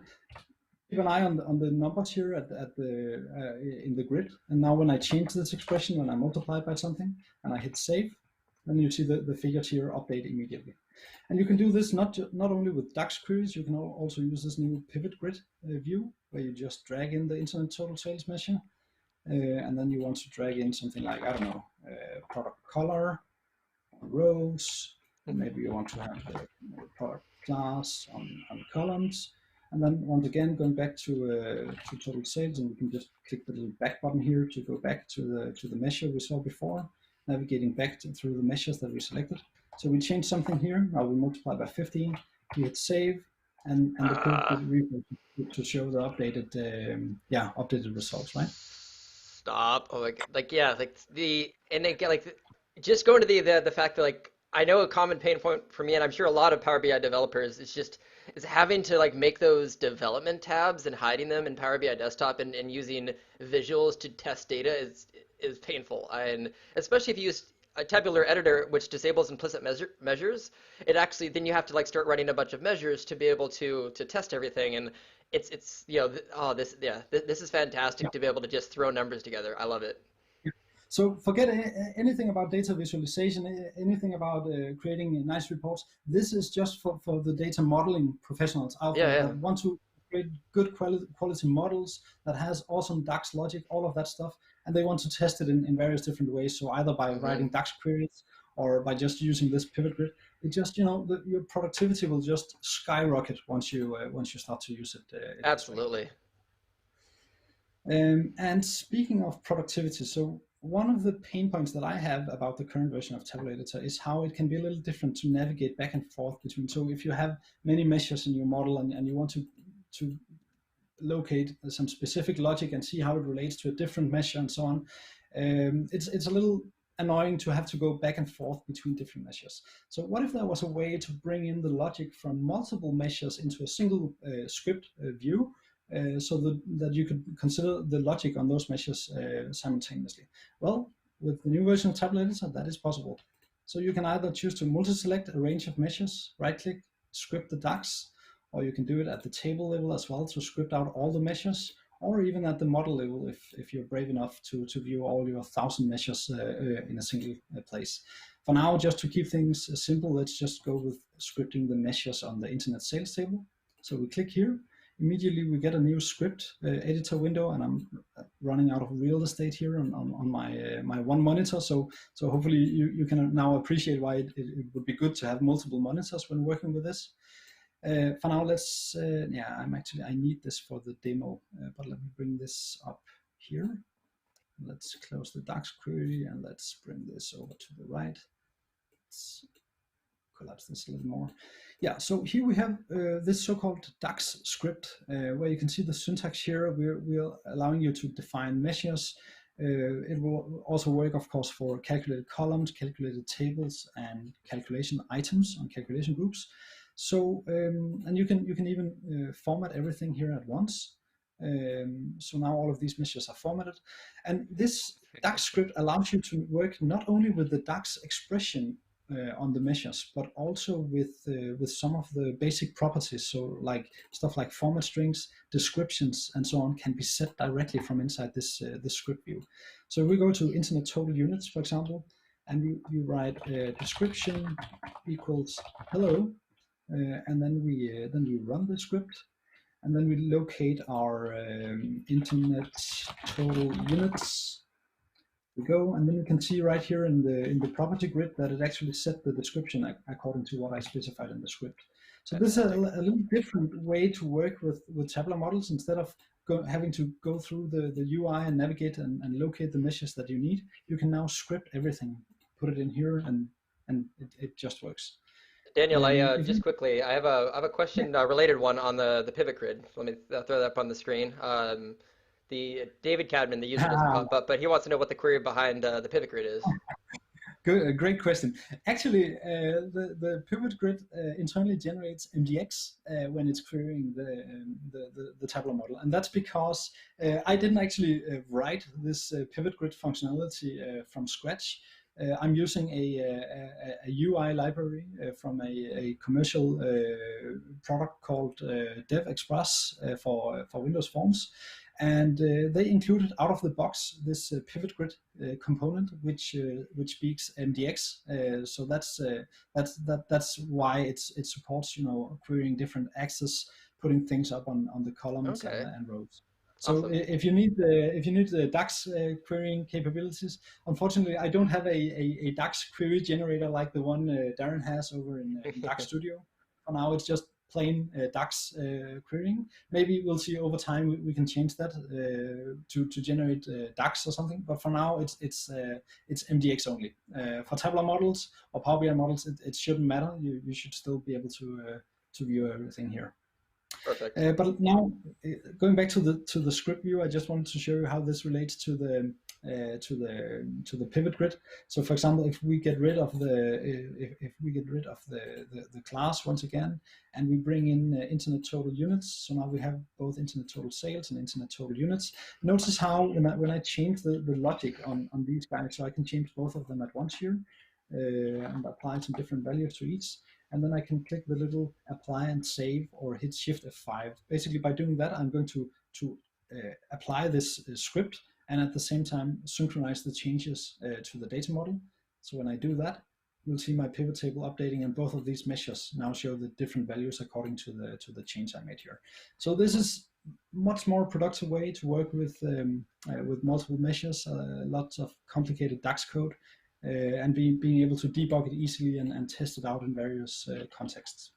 S1: Keep an eye on the numbers here at the in the grid. And now when I change this expression, when I multiply by something and I hit save, then you see the figures here update immediately. And you can do this not only with Dax queries, you can also use this new pivot grid view where you just drag in the internet total sales measure. And then you want to drag in something like, I don't know, product color, rows, and maybe you want to have the product class on columns. And then once again, going back to total sales, and we can just click the little back button here to go back to the measure we saw before, navigating back through the measures that we selected. So we change something here. Now we multiply by 15. We hit save, and the pivot grid refresh to show the updated updated results, right?
S2: Stop. Oh my God. Like, yeah, like and again, like, just going to the fact that, like, I know a common pain point for me, and I'm sure a lot of Power BI developers is having to like make those development tabs and hiding them in Power BI Desktop and using visuals to test data is painful. And especially if you use a tabular editor, which disables implicit measures, it actually then you have to like start running a bunch of measures to be able to test everything. And it's this is fantastic to be able to just throw numbers together. I love it.
S1: So forget anything about data visualization, anything about creating nice reports. This is just for the data modeling professionals out there that want to create good quality models that has awesome DAX logic, all of that stuff, and they want to test it in various different ways. So either by writing DAX queries or by just using this pivot grid, it just, your productivity will just skyrocket once you start to use it.
S2: Absolutely.
S1: And speaking of productivity, so one of the pain points that I have about the current version of Tabular Editor is how it can be a little different to navigate back and forth between. So if you have many measures in your model and you want to locate some specific logic and see how it relates to a different measure and so on, it's a little annoying to have to go back and forth between different measures. So what if there was a way to bring in the logic from multiple measures into a single script view? So that you could consider the logic on those measures simultaneously. Well, with the new version of Tabular Editor, that is possible. So you can either choose to multi-select a range of measures, right-click, script the DAX, or you can do it at the table level as well to script out all the measures, or even at the model level if you're brave enough to view all your 1,000 measures in a single place. For now, just to keep things simple, let's just go with scripting the measures on the internet sales table. So we click here. Immediately we get a new script editor window, and I'm running out of real estate here on my one monitor. So hopefully you can now appreciate why it would be good to have multiple monitors when working with this. For now, let's I need this for the demo, but let me bring this up here. Let's close the DAX query and let's bring this over to the right. Let's collapse this a little more. Yeah, so here we have this so-called Dax Script, where you can see the syntax here. We're allowing you to define measures. It will also work, of course, for calculated columns, calculated tables, and calculation items on calculation groups. So, and you can even format everything here at once. So now all of these measures are formatted, and this Dax script allows you to work not only with the Dax expression on the measures, but also with some of the basic properties. So like stuff like format strings, descriptions, and so on can be set directly from inside this script view. So we go to internet total units, for example, and we write description equals hello, and then we run the script, and then we locate our internet total units. We go, and then you can see right here in the property grid that it actually set the description according to what I specified in the script. So this is a little different way to work with tabular models. Instead of having to go through the UI and navigate and locate the measures that you need, you can now script everything, put it in here, and it just works.
S2: Daniel, I just quickly, I have a question, related one on the pivot grid. Let me throw that up on the screen. The David Cadman, the user doesn't pop up, but he wants to know what the query behind the pivot grid is.
S1: Good, great question. Actually, the pivot grid internally generates MDX when it's querying the tabular model, and that's because I didn't actually write this pivot grid functionality from scratch. I'm using a UI library from a commercial product called Dev Express for Windows Forms. And they included out of the box this pivot grid component, which speaks MDX. So that's why it supports querying different axes, putting things up on the columns and rows. So awesome. If you need the DAX querying capabilities, unfortunately I don't have a DAX query generator like the one Darren has over in DAX Studio. for now it's just plain Dax querying. Maybe we'll see over time we can change that to generate Dax or something. But for now it's MDX only. For tabular models or Power BI models, it shouldn't matter. You should still be able to view everything here.
S2: Perfect.
S1: But now, going back to the script view, I just wanted to show you how this relates to the pivot grid. So, for example, if we get rid of the class once again, and we bring in internet total units, so now we have both internet total sales and internet total units. Notice how when I change the logic on these guys, so I can change both of them at once here and apply some different values to each. And then I can click the little apply and save or hit Shift F5. Basically, by doing that, I'm going to apply this script and at the same time synchronize the changes to the data model. So when I do that, you'll see my pivot table updating, and both of these measures now show the different values according to the change I made here. So this is much more productive way to work with multiple measures, lots of complicated DAX code. And being able to debug it easily and test it out in various contexts.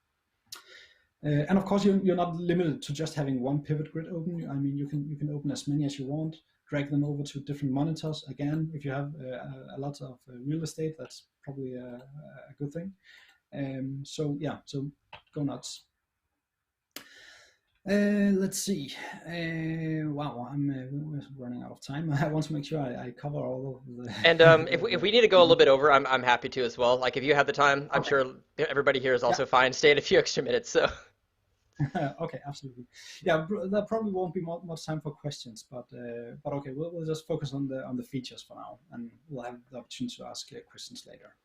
S1: And of course, you're not limited to just having one pivot grid open. I mean, you can open as many as you want, drag them over to different monitors. Again, if you have a lot of real estate, that's probably a good thing. So yeah, so go nuts. Let's see. Wow, I'm running out of time. I want to make sure I cover all of the.
S2: And if we need to go a little bit over, I'm happy to as well. Like if you have the time, I'm sure everybody here is also fine. Stay in a few extra minutes. So.
S1: Okay, absolutely. Yeah, there probably won't be much time for questions, but okay, we'll just focus on the features for now, and we'll have the opportunity to ask questions later.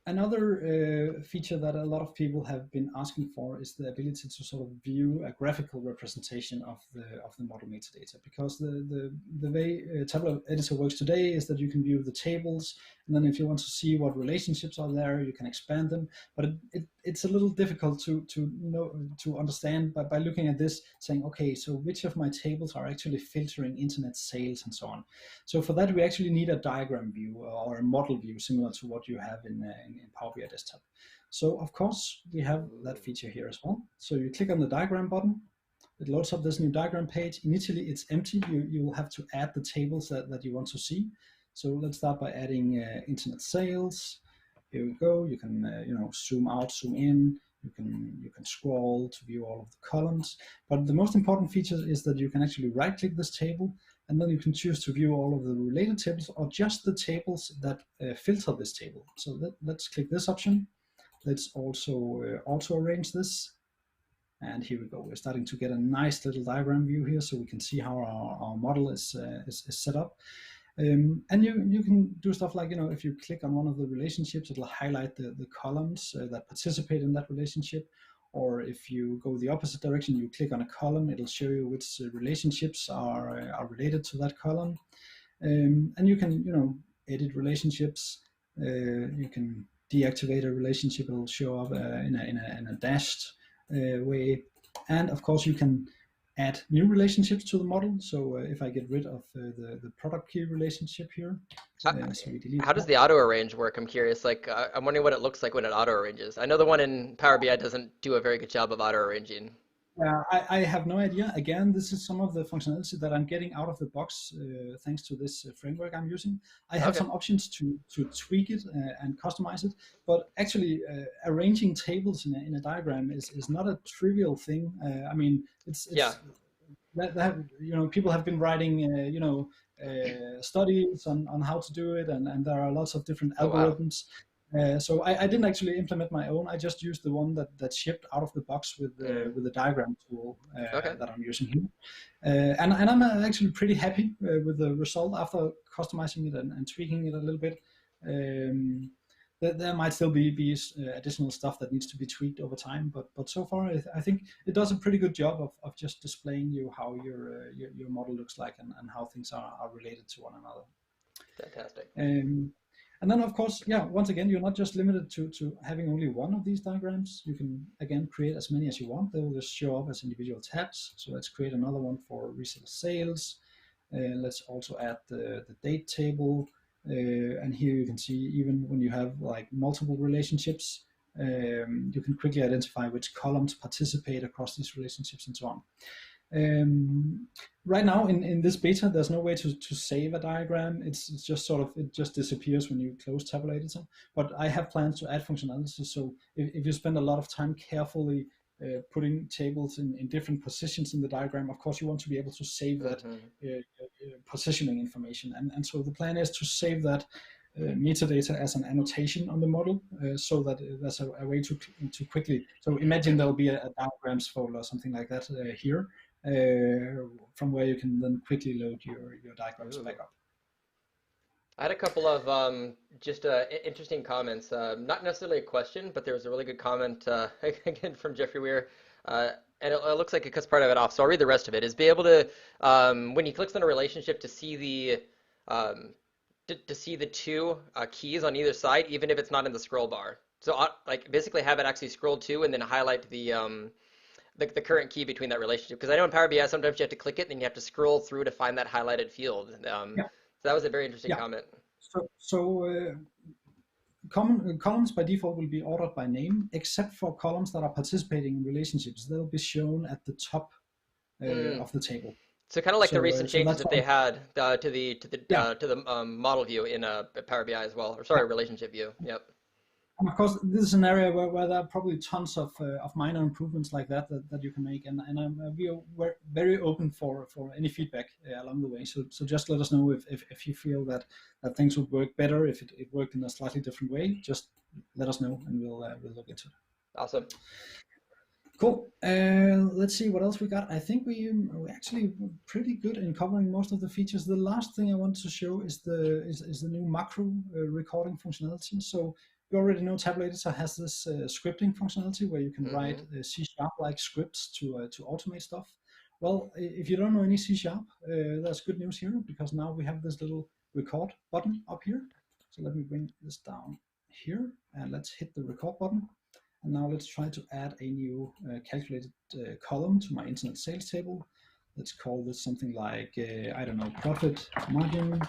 S1: Another feature that a lot of people have been asking for is the ability to sort of view a graphical representation of the model metadata, because the way Tabular Editor works today is that you can view the tables, and then if you want to see what relationships are there, you can expand them. But it's a little difficult to understand by looking at this, saying, okay, so which of my tables are actually filtering internet sales and so on. So for that, we actually need a diagram view or a model view similar to what you have in Power BI Desktop. So of course, we have that feature here as well. So you click on the diagram button, it loads up this new diagram page. Initially, it's empty. You will have to add the tables that you want to see. So let's start by adding internet sales. Here we go. You can zoom out, zoom in. You can scroll to view all of the columns. But the most important feature is that you can actually right-click this table, and then you can choose to view all of the related tables or just the tables that filter this table. So let's click this option. Let's also auto-arrange this. And here we go. We're starting to get a nice little diagram view here, so we can see how our model is set up. And you can do stuff like, if you click on one of the relationships, it'll highlight the columns that participate in that relationship. Or if you go the opposite direction, you click on a column, it'll show you which relationships are related to that column. And you can, edit relationships. You can deactivate a relationship. It'll show up in a dashed way. And of course, you can add new relationships to the model. So if I get rid of the product key relationship here, so we delete
S2: how does the auto arrange work? I'm curious. Like I'm wondering what it looks like when it auto arranges. I know the one in Power BI doesn't do a very good job of auto arranging.
S1: Yeah, I have no idea. Again, this is some of the functionality that I'm getting out of the box thanks to this framework I'm using. I have some options to tweak it and customize it, but actually arranging tables in a diagram is not a trivial thing. I mean, it's that people have been writing studies on how to do it, and there are lots of different algorithms. Wow. So I didn't actually implement my own. I just used the one that shipped out of the box with the diagram tool that I'm using here. And I'm actually pretty happy with the result after customizing it and tweaking it a little bit. There might still be additional stuff that needs to be tweaked over time, but so far I think it does a pretty good job of just displaying you how your model looks like and how things are related to one another.
S2: Fantastic.
S1: And then, of course, once again, you're not just limited to having only one of these diagrams. You can, again, create as many as you want. They will just show up as individual tabs. So let's create another one for resale sales. Let's also add the date table. And here you can see even when you have like multiple relationships, you can quickly identify which columns participate across these relationships and so on. Right now in this beta, there's no way to save a diagram. It's just sort of, it just disappears when you close Tabular Editor. But I have plans to add functionality. So if you spend a lot of time carefully putting tables in different positions in the diagram, of course you want to be able to save that positioning information. And so the plan is to save that metadata as an annotation on the model, so that there's a way to quickly, so imagine there'll be a diagrams folder or something like that here, from where you can then quickly load your diagrams back up.
S2: I had a couple of just interesting comments. Not necessarily a question, but there was a really good comment again from Jeffrey Weir. And it looks like it cuts part of it off, so I'll read the rest of it. Is be able to, when he clicks on a relationship, to see the two keys on either side, even if it's not in the scroll bar. So like basically have it actually scroll to and then highlight the current key between that relationship. Because I know in Power BI sometimes you have to click it and then you have to scroll through to find that highlighted field.
S1: Yeah.
S2: So that was a very interesting comment.
S1: So columns by default will be ordered by name, except for columns that are participating in relationships. They'll be shown at the top of the table.
S2: So kind of like the recent changes that they had to the model view in Power BI as well, or sorry, relationship view. Yep.
S1: And of course, this is an area where there are probably tons of minor improvements like that you can make, and we're very open for any feedback along the way. So just let us know if you feel that things would work better, if it worked in a slightly different way. Just let us know, and we'll look into it.
S2: Awesome.
S1: Cool. Let's see what else we got. I think we're actually pretty good in covering most of the features. The last thing I want to show is the new macro recording functionality. So you already know Tabular Editor has this scripting functionality where you can write C#-like scripts to automate stuff. Well, if you don't know any C#, there's good news here, because now we have this little record button up here. So let me bring this down here, and let's hit the record button. And now let's try to add a new calculated column to my internet sales table. Let's call this something like, I don't know, profit margin.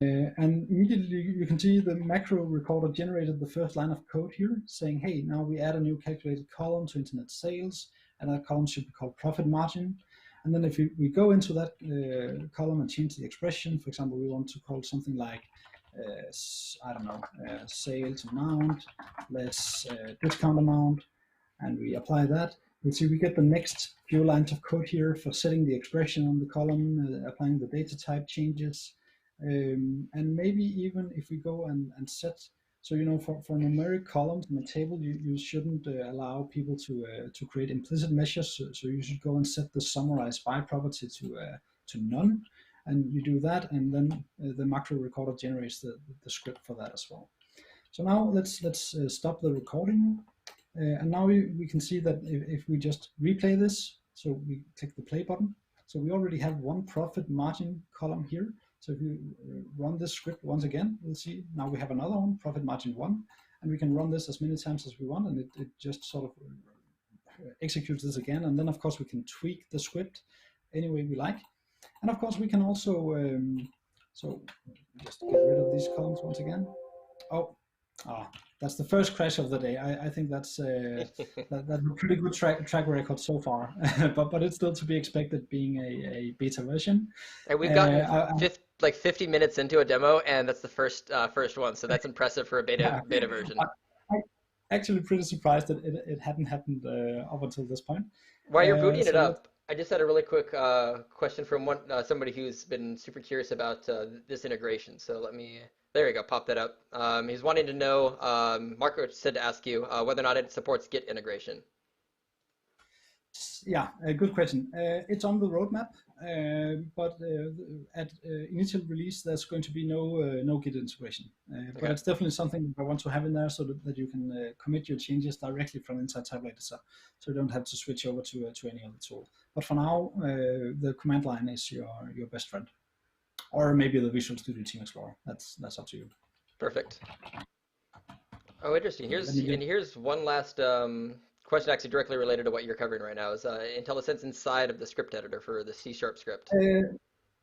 S1: And immediately you can see the macro recorder generated the first line of code here saying, hey, now we add a new calculated column to internet sales, and that column should be called profit margin. And then if we go into that column and change the expression, for example, we want to call something like, I don't know, sales amount, less discount amount, and we apply that. We'll see we get the next few lines of code here for setting the expression on the column, applying the data type changes, and maybe even if we go and set, so for numeric columns in a table, you shouldn't allow people to create implicit measures. So you should go and set the summarize by property to none. And you do that, and then the macro recorder generates the script for that as well. So now let's stop the recording, and now we can see that if we just replay this, so we click the play button. So we already have one profit margin column here. So if you run this script once again, we'll see now we have another one, profit margin 1, and we can run this as many times as we want, and it just sort of executes this again. And then of course we can tweak the script any way we like. And of course, we can also, so just get rid of these columns once again. That's the first crash of the day. I think that's that's a pretty good track record so far, but it's still to be expected being a beta version.
S2: And we've gotten 50 minutes into a demo, and that's the first one. So that's impressive for a beta version.
S1: I'm actually pretty surprised that it hadn't happened up until this point.
S2: While you're booting it up, I just had a really quick question from somebody who's been super curious about this integration. So there you go, pop that up. He's wanting to know, Marco said to ask you whether or not it supports Git integration.
S1: Yeah, a good question. It's on the roadmap, but at initial release, there's going to be no Git integration. But it's definitely something I want to have in there so that you can commit your changes directly from inside Tabular Editor, so you don't have to switch over to any other tool. But for now, the command line is your best friend, or maybe the Visual Studio Team Explorer. That's up to you.
S2: Perfect. Oh, interesting. Here's one last question actually directly related to what you're covering right now is Intellisense inside of the script editor for the C# script.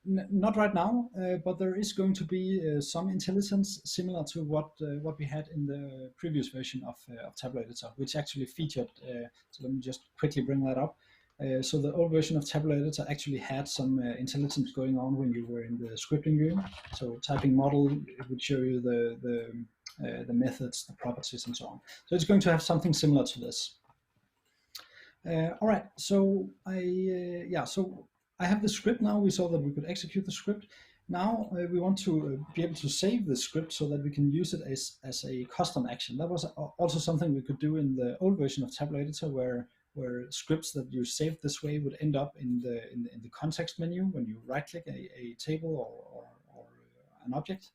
S1: Not right now, but there is going to be some Intellisense similar to what we had in the previous version of Tabular Editor, which actually featured. So let me just quickly bring that up. So the old version of Tabular Editor actually had some intelligence going on when you were in the scripting view. So typing model, it would show you the methods, the properties, and so on. So it's going to have something similar to this. All right, so I have the script now. We saw that we could execute the script. Now we want to be able to save the script so that we can use it as a custom action. That was also something we could do in the old version of Tabular Editor, where scripts that you saved this way would end up in the context menu when you right-click a table or an object.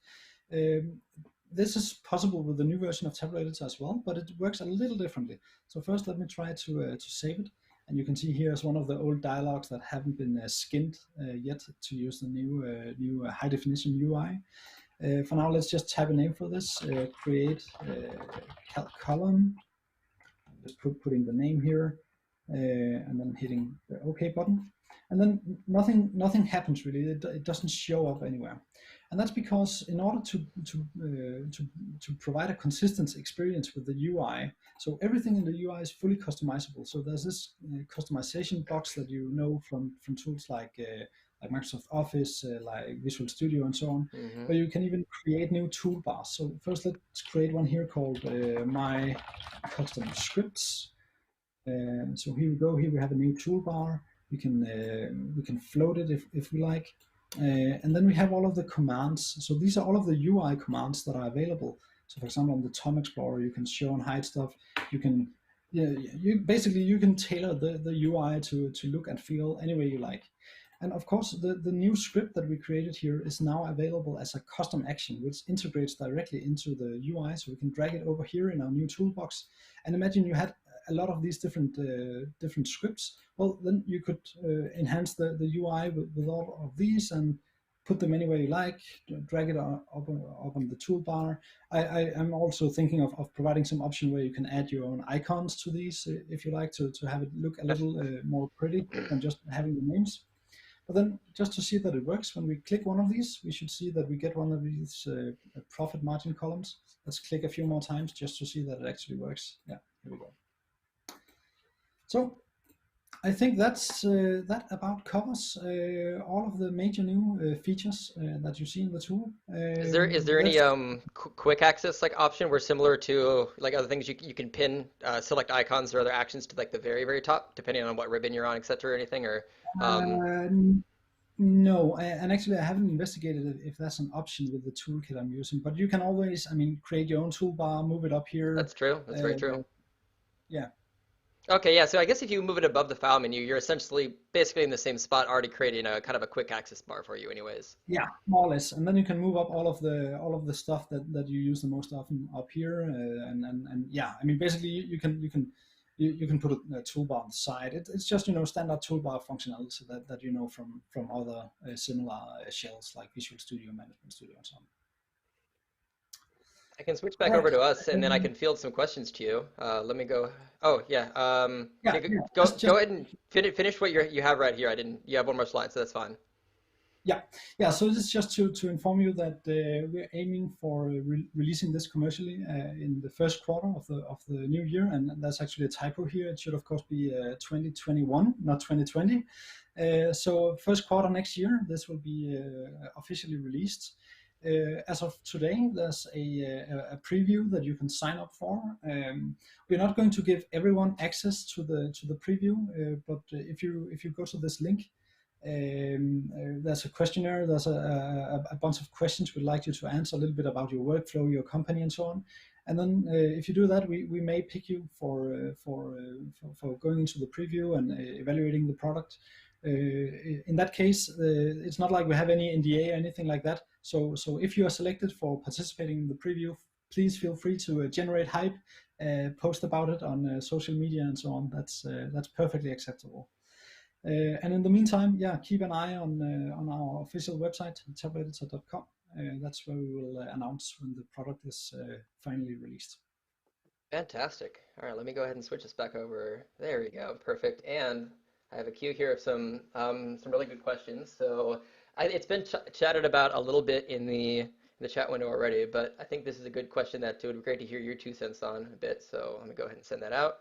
S1: This is possible with the new version of Tabular Editor as well, but it works a little differently. So first, let me try to save it. And you can see here is one of the old dialogues that haven't been skinned yet to use the new high definition UI. For now, let's just type a name for this, create column, just putting the name here, and then hitting the OK button. And then nothing happens really. It doesn't show up anywhere, and that's because in order to provide a consistent experience with the UI, so everything in the UI is fully customizable. So there's this customization box that you know from tools like Microsoft Office, like Visual Studio, and so on, where you can even create new toolbars. So first, let's create one here called My Custom Scripts. So here we go. Here we have a new toolbar. We can float it if we like, and then we have all of the commands. So these are all of the UI commands that are available. So for example, on the Tom Explorer, you can show and hide stuff. You can you can tailor the UI to look and feel any way you like. And of course, the new script that we created here is now available as a custom action, which integrates directly into the UI. So we can drag it over here in our new toolbox. And imagine you had a lot of these different scripts. Well, then you could enhance the UI with all of these and put them anywhere you like, drag it up on the toolbar. I am also thinking of providing some option where you can add your own icons to these if you like to have it look a little more pretty than just having the names. But then just to see that it works, when we click one of these, we should see that we get one of these profit margin columns. Let's click a few more times just to see that it actually works. Yeah, here we go. So I think that about covers all of the major new features that you see in the tool.
S2: Is there any quick access like option where similar to like other things you can pin select icons or other actions to like the very top depending on what ribbon you're on, etc. or anything or
S1: No, and actually I haven't investigated if that's an option with the toolkit I'm using, but you can always, create your own toolbar, move it up here.
S2: That's true. That's very true.
S1: Yeah.
S2: Okay, yeah. So I guess if you move it above the file menu, you're essentially basically in the same spot, already creating a kind of a quick access bar for you, anyways.
S1: Yeah, more or less, and then you can move up all of the stuff that you use the most often up here, and yeah, basically you can put a toolbar on the side. It's just standard toolbar functionality that you know from other similar shells like Visual Studio, Management Studio, and so on.
S2: I can switch back
S1: All right.
S2: over to us, and then I can field some questions to you. Let me go. Oh yeah.
S1: Yeah,
S2: Go
S1: just
S2: go ahead and finish what you have right here. I didn't. You have one more slide, so that's fine.
S1: Yeah. So this is just to inform you that we're aiming for releasing this commercially in the first quarter of the new year, and that's actually a typo here. It should of course be 2021, not 2020. So first quarter next year, this will be officially released. As of today, there's a preview that you can sign up for. We're not going to give everyone access to the preview, but if you go to this link, there's a questionnaire. There's a bunch of questions we'd like you to answer, a little bit about your workflow, your company, and so on. And then if you do that, we may pick you for going into the preview and evaluating the product. In that case, it's not like we have any NDA or anything like that. So if you are selected for participating in the preview, please feel free to generate hype, post about it on social media and so on. That's perfectly acceptable. And in the meantime, keep an eye on our official website, tableeditor.com. That's where we will announce when the product is finally released.
S2: Fantastic. All right, let me go ahead and switch this back over. There we go. Perfect. And I have a queue here of some really good questions. So It's been chatted about a little bit in the chat window already, but I think this is a good question that it would be great to hear your 2 cents on a bit. So I'm gonna go ahead and send that out.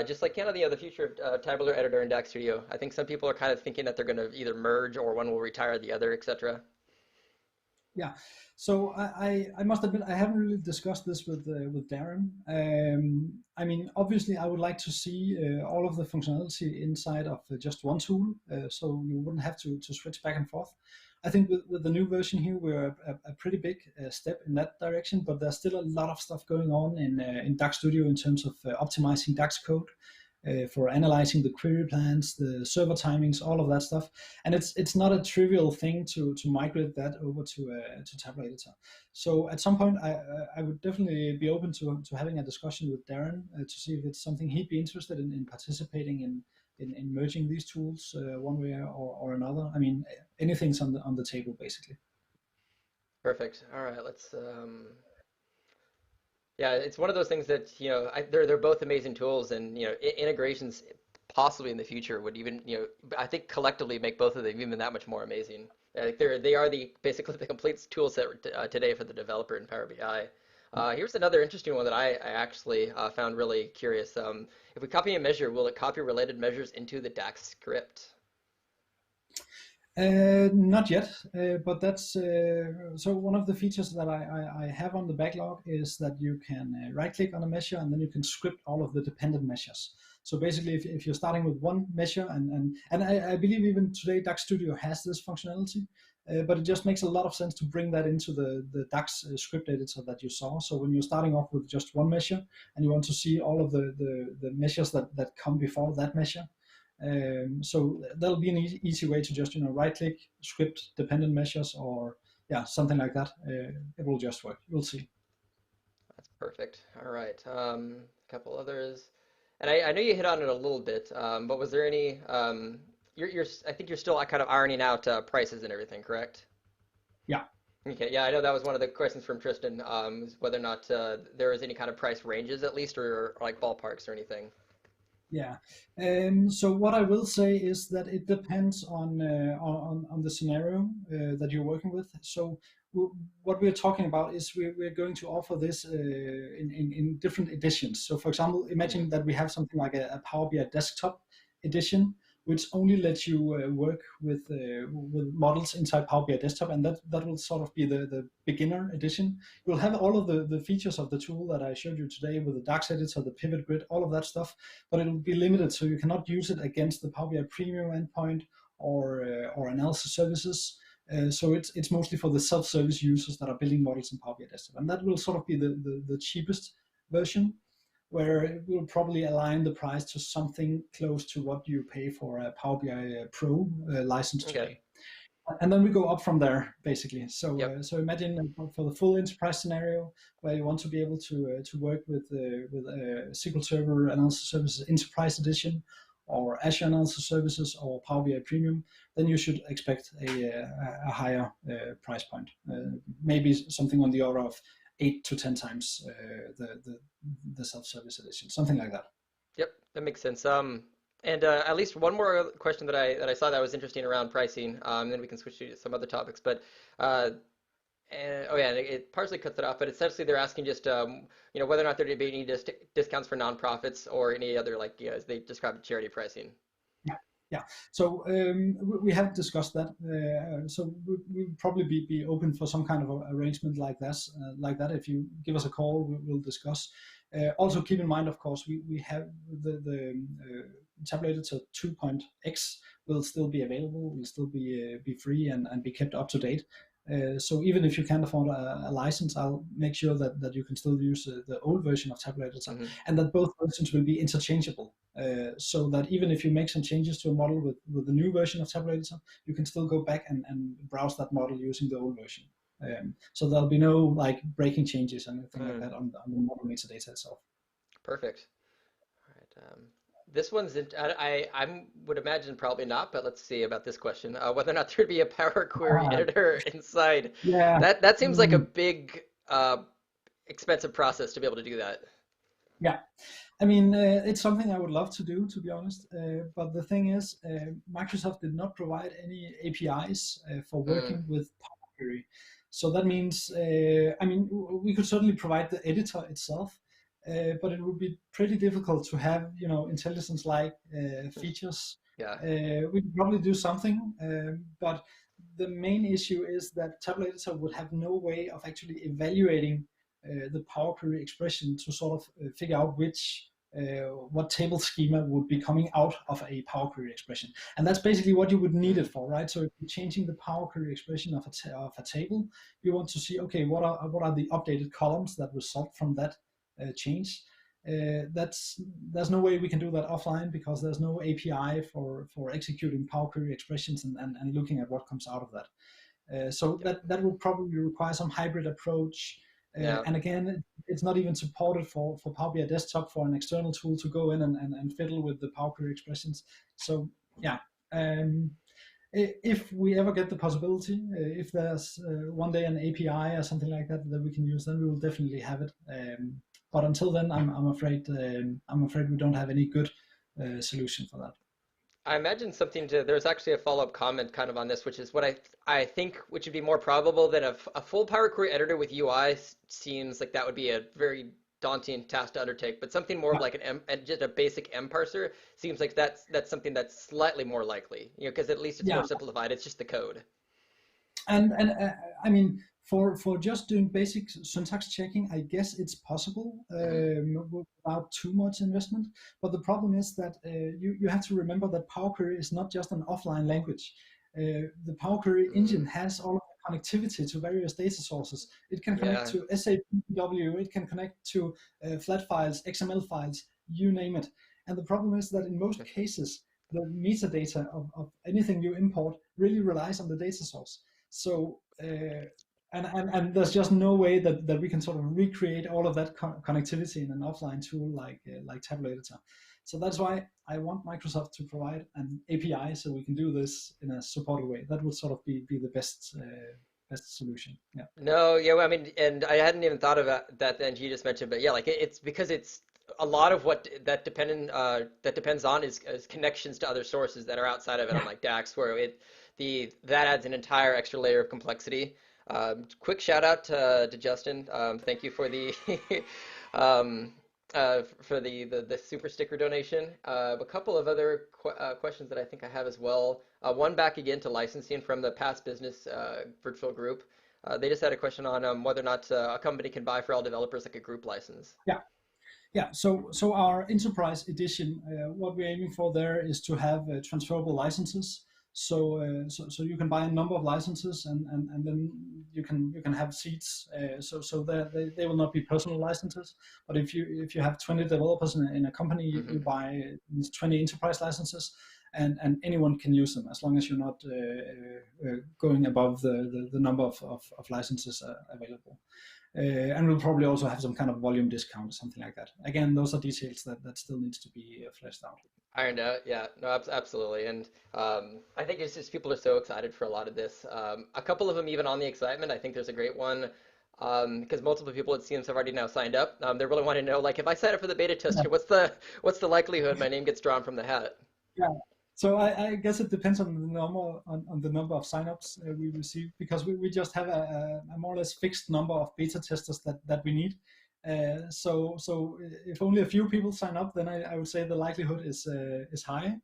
S2: Just like kind of the future of Tabular Editor and Dax Studio, I think some people are kind of thinking that they're going to either merge or one will retire the other, etc.
S1: Yeah. So I must admit I haven't really discussed this with Darren. I mean, obviously, I would like to see all of the functionality inside of just one tool, so you wouldn't have to switch back and forth. I think with the new version here, we're a pretty big step in that direction, but there's still a lot of stuff going on in Dax Studio in terms of optimizing Dax code. For analyzing the query plans, the server timings, all of that stuff, and it's not a trivial thing to migrate that over to Tabular Editor. So at some point, I would definitely be open to having a discussion with Darren to see if it's something he'd be interested in participating in merging these tools one way or another. I mean, anything's on the table basically.
S2: Perfect. All right, let's. Yeah, it's one of those things that, they're both amazing tools, and integrations possibly in the future would even, I think collectively make both of them even that much more amazing. Like they are basically the complete tool set today for the developer in Power BI. Here's another interesting one that I actually found really curious. If we copy a measure, will it copy related measures into the Dax script?
S1: Not yet, but that's so one of the features that I have on the backlog is that you can right click on a measure and then you can script all of the dependent measures. So basically, if you're starting with one measure, and I believe even today Dax Studio has this functionality, but it just makes a lot of sense to bring that into the Dax script editor that you saw. So when you're starting off with just one measure and you want to see all of the measures that come before that measure, so that'll be an easy way to just right click, script dependent measures, or yeah, something like that. It will just work. We'll see.
S2: That's perfect. All right. A couple others, and I know you hit on it a little bit, but was there any? I think you're still kind of ironing out prices and everything, correct?
S1: Yeah.
S2: Okay. Yeah, I know that was one of the questions from Tristan, was whether or not there is any kind of price ranges at least, or like ballparks or anything.
S1: Yeah. So what I will say is that it depends on the scenario that you're working with. So what we're talking about is we're going to offer this in different editions. So for example, imagine that we have something like a Power BI desktop edition, which only lets you work with models inside Power BI desktop, and that will sort of be the beginner edition. You'll have all of the features of the tool that I showed you today with the Dax Editor, the pivot grid, all of that stuff, but it will be limited, so you cannot use it against the Power BI Premium endpoint or analysis services. So it's mostly for the self-service users that are building models in Power BI Desktop, and that will sort of be the cheapest version, where it will probably align the price to something close to what you pay for a Power BI Pro license today.
S2: Okay.
S1: And then we go up from there, basically. So,
S2: Yep.
S1: so imagine for the full enterprise scenario, where you want to be able to work with SQL Server Analysis Services Enterprise Edition, or Azure Analysis Services, or Power BI Premium, then you should expect a higher price point, maybe something on the order of 8 to 10 times the self-service edition, something like that.
S2: Yep, that makes sense. And at least one more question that I saw that was interesting around pricing. Then we can switch to some other topics. But oh yeah, and it partially cuts it off. But essentially, they're asking just whether or not there'd be any discounts for nonprofits or any other, like, as they described, charity pricing.
S1: Yeah. So we have discussed that. So we'll probably be open for some kind of arrangement like this, like that. If you give us a call, we'll discuss. Also, keep in mind, of course, we have the Tabular Editor 2.x will still be available. Will still be free and be kept up to date. So even if you can't afford a license, I'll make sure that you can still use the old version of Tabular Editor, and that both versions will be interchangeable. So that even if you make some changes to a model with the new version of Tabular Editor, you can still go back and browse that model using the old version. So there'll be no like breaking changes and anything like that on the model metadata itself.
S2: Perfect. All right. This one's I would imagine probably not, but let's see about this question. Whether or not there'd be a Power Query editor inside.
S1: Yeah.
S2: That seems like a big expensive process to be able to do that.
S1: Yeah, I mean, it's something I would love to do, to be honest. But the thing is, Microsoft did not provide any APIs for
S2: Mm,
S1: working with Power Query. So that means, I mean, we could certainly provide the editor itself, but it would be pretty difficult to have, Intellisense-like features.
S2: yeah.
S1: We could probably do something, but the main issue is that Tabular Editor would have no way of actually evaluating the Power Query expression to sort of figure out what table schema would be coming out of a Power Query expression. And that's basically what you would need
S2: Mm,
S1: it for, right? So if you're changing the Power Query expression of a table, you want to see, okay, what are the updated columns that result from that change? There's no way we can do that offline because there's no API for executing Power Query expressions and looking at what comes out of that. So
S2: yep.
S1: that will probably require some hybrid approach.
S2: Yeah.
S1: And again, it's not even supported for Power BI Desktop for an external tool to go in and fiddle with the Power Query expressions. So yeah, um, if we ever get the possibility, if there's one day an API or something like that that we can use, then we will definitely have it. But until then, I'm afraid we don't have any good solution for that.
S2: I imagine something to, there's actually a follow-up comment kind of on this, which is what I think, which would be more probable than a full Power Query editor with UI seems like that would be a very daunting task to undertake, but something more of
S1: Yeah,
S2: like and just a basic M parser seems like that's something that's slightly more likely, because at least it's more
S1: yeah.
S2: simplified. It's just the code.
S1: And I mean, for just doing basic syntax checking, I guess it's possible
S2: Hmm.
S1: without too much investment. But the problem is that you have to remember that Power Query is not just an offline language. The Power Query engine
S2: Mm,
S1: has all of the connectivity to various data sources. It can connect
S2: yeah.
S1: to SAP BW, it can connect to flat files, XML files, you name it. And the problem is that in most cases, the metadata of anything you import really relies on the data source. So and there's just no way that we can sort of recreate all of that connectivity in an offline tool like Tabular Editor. So that's why I want Microsoft to provide an API so we can do this in a supported way. That would sort of be the best solution. Yeah.
S2: No, yeah, well, I mean, and I hadn't even thought of that then you just mentioned, but yeah, like it's because it's a lot of what that depends on is connections to other sources that are outside of it on
S1: Yeah.
S2: like Dax, where that adds an entire extra layer of complexity. Quick shout out to Justin. Thank you for the um, the super sticker donation. A couple of other questions that I think I have as well. One back again to licensing from the past business virtual group. They just had a question on whether or not a company can buy for all developers like a group license.
S1: Yeah. Yeah, so our enterprise edition, what we're aiming for there is to have transferable licenses. So you can buy a number of licenses, and then you can have seats. So they will not be personal licenses. But if you have 20 developers in a company, you
S2: Hmm.
S1: buy these 20 enterprise licenses, and anyone can use them as long as you're not going above the number of licenses available. And we'll probably also have some kind of volume discount or something like that. Again, those are details that still needs to be fleshed out.
S2: Ironed out, yeah, no, absolutely, and I think it's just people are so excited for a lot of this. A couple of them even on the excitement. I think there's a great one because multiple people it seems have already now signed up. They really want to know, like, if I sign up for the beta
S1: Yeah,
S2: tester, what's the likelihood my name gets drawn from the hat?
S1: yeah. So I guess it depends on the number of signups we receive because we just have a more or less fixed number of beta testers that we need. So if only a few people sign up, then I would say the likelihood is high.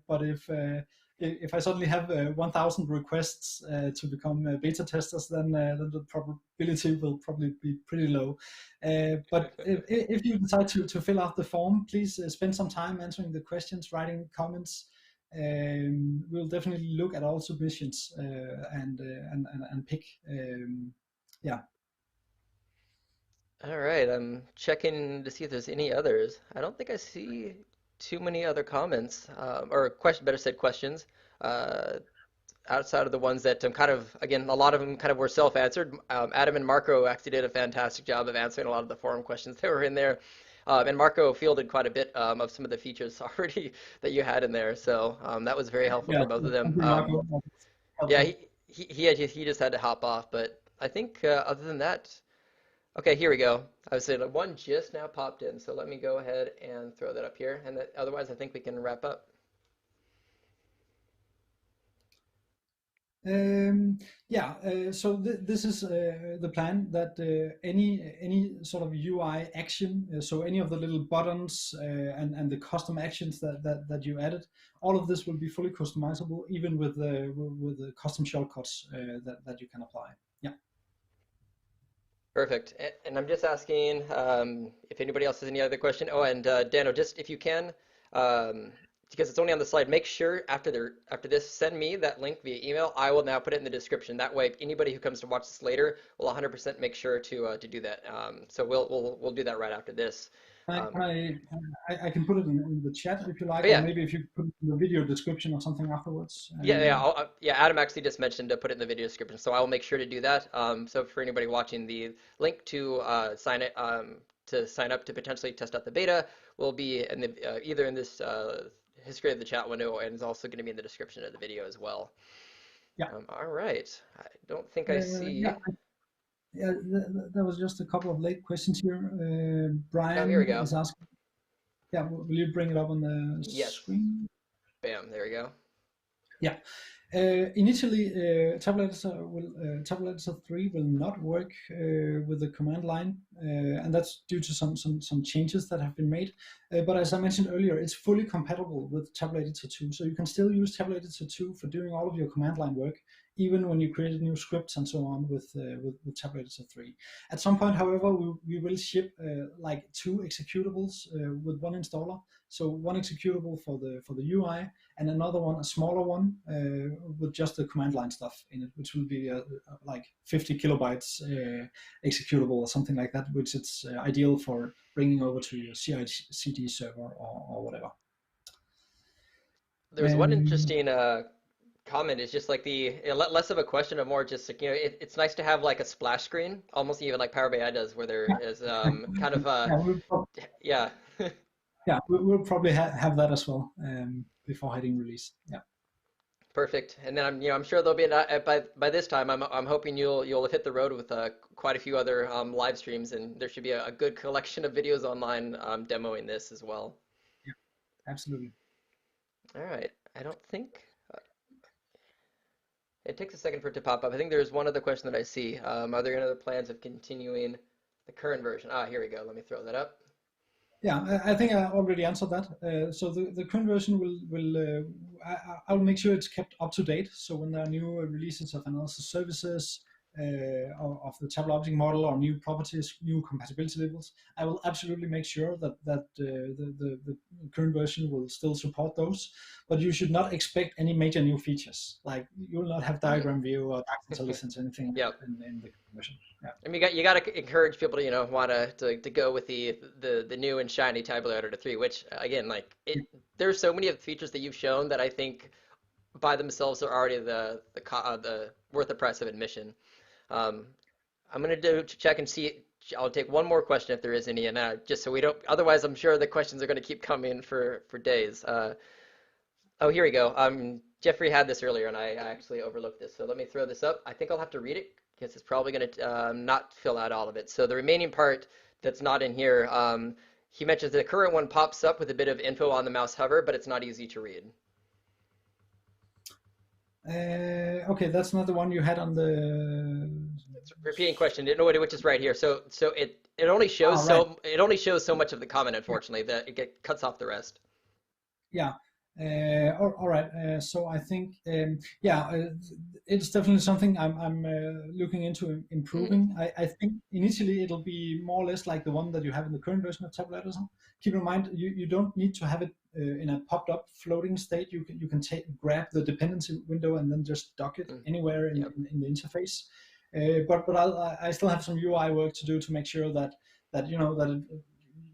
S1: But if I suddenly have 1,000 requests to become beta testers, then the probability will probably be pretty low. But if you decide to fill out the form, please spend some time answering the questions, writing comments. We'll definitely look at all submissions and pick. Yeah,
S2: All right, I'm checking to see if there's any others. I don't think I see too many other comments or question, better said questions. Uh, Outside of the ones that kind of, again, a lot of them kind of were self-answered. Adam and Marco actually did a fantastic job of answering a lot of the forum questions that were in there. And Marco fielded quite a bit of some of the features already that you had in there. So that was very helpful
S1: yeah.
S2: for both of them.
S1: Thank you, Marco. That's
S2: Yeah,
S1: helpful.
S2: he just had to hop off. But I think other than that, Okay, here we go. I was saying one just now popped in, so let me go ahead and throw that up here, and otherwise I think we can wrap up.
S1: Um, yeah, so this is the plan that any sort of UI action, so any of the little buttons and the custom actions that you added, all of this will be fully customizable, even with the custom shortcuts that you can apply. Yeah.
S2: Perfect. And I'm just asking if anybody else has any other question. Oh, and Dano, just if you can, um, because it's only on the slide, make sure after this, send me that link via email. I will now put it in the description. That way, anybody who comes to watch this later will 100% make sure to do that. So we'll do that right after this. Um,
S1: I can put it in the chat if you
S2: oh
S1: like, or
S2: yeah,
S1: maybe if you put it in the video description or something afterwards.
S2: Yeah, Adam actually just mentioned to put it in the video description, so I will make sure to do that. So for anybody watching, the link to sign up to potentially test out the beta will be in the either in this history of the chat window, and is also going to be in the description of the video as well.
S1: Yeah.
S2: All right, I don't think I see.
S1: Yeah. Yeah, there was just a couple of late questions here.
S2: Oh, here we
S1: Brian
S2: go.
S1: is asking, yeah, will you bring it up on the
S2: Yes.
S1: screen?
S2: Bam. There we go.
S1: Yeah. Initially, Tabular Editor 3 will not work with the command line, and that's due to some changes that have been made. But as I mentioned earlier, it's fully compatible with Tabular Editor 2, so you can still use Tabular Editor 2 for doing all of your command line work, even when you create new scripts and so on with Tabular Editor 3. At some point, however, we will ship like 2 executables with one installer. So one executable for the UI, and another one, a smaller one, with just the command line stuff in it, which will be like 50 kilobytes executable or something like that, which it's ideal for bringing over to your CI/CD server or whatever.
S2: There was one interesting comment. Is just like less of a question and more just like, it's nice to have like a splash screen, almost even like Power BI does, where there
S1: Yeah,
S2: is kind of yeah.
S1: we'll probably have that as well before hitting release. Yeah.
S2: Perfect. And then I'm sure there'll be by this time I'm hoping you'll have hit the road with quite a few other live streams, and there should be a good collection of videos online demoing this as well.
S1: Yeah, absolutely.
S2: All right. I don't think it takes a second for it to pop up. I think there's one other question that I see. Are there any other plans of continuing the current version? Ah, here we go. Let me throw that up.
S1: Yeah, I think I already answered that. So the current version I'll make sure it's kept up to date. So when there are new releases of analysis services, of the tabular object model, or new properties, new compatibility levels, I will absolutely make sure that the current version will still support those. But you should not expect any major new features. Like you will not have diagram view or Dax Intellisense or anything
S2: Yep.
S1: in the version. Yeah.
S2: I mean, you got to encourage people to want to go with the new and shiny Tabular Editor 3, which again, like there's so many of the features that you've shown that I think by themselves are already the worth the price of admission. Um, I'm gonna check and see. I'll take one more question if there is any, and just so we don't. Otherwise, I'm sure the questions are going to keep coming for days. Oh, here we go. Jeffrey had this earlier, and I actually overlooked this. So let me throw this up. I think I'll have to read it because it's probably going to not fill out all of it. So the remaining part that's not in here, he mentions the current one pops up with a bit of info on the mouse hover, but it's not easy to read.
S1: Okay, that's not the one you had on the.
S2: Repeating question, which is right here. So it only shows
S1: right.
S2: it only shows so much of the comment, unfortunately, that it cuts off the rest.
S1: Yeah. All right. So I think it's definitely something I'm looking into improving. I think initially it'll be more or less like the one that you have in the current version of Tabular Editor. Keep in mind you don't need to have it in a popped up floating state. You can grab the dependency window and then just dock it anywhere in the interface. But I still have some UI work to do to make sure that it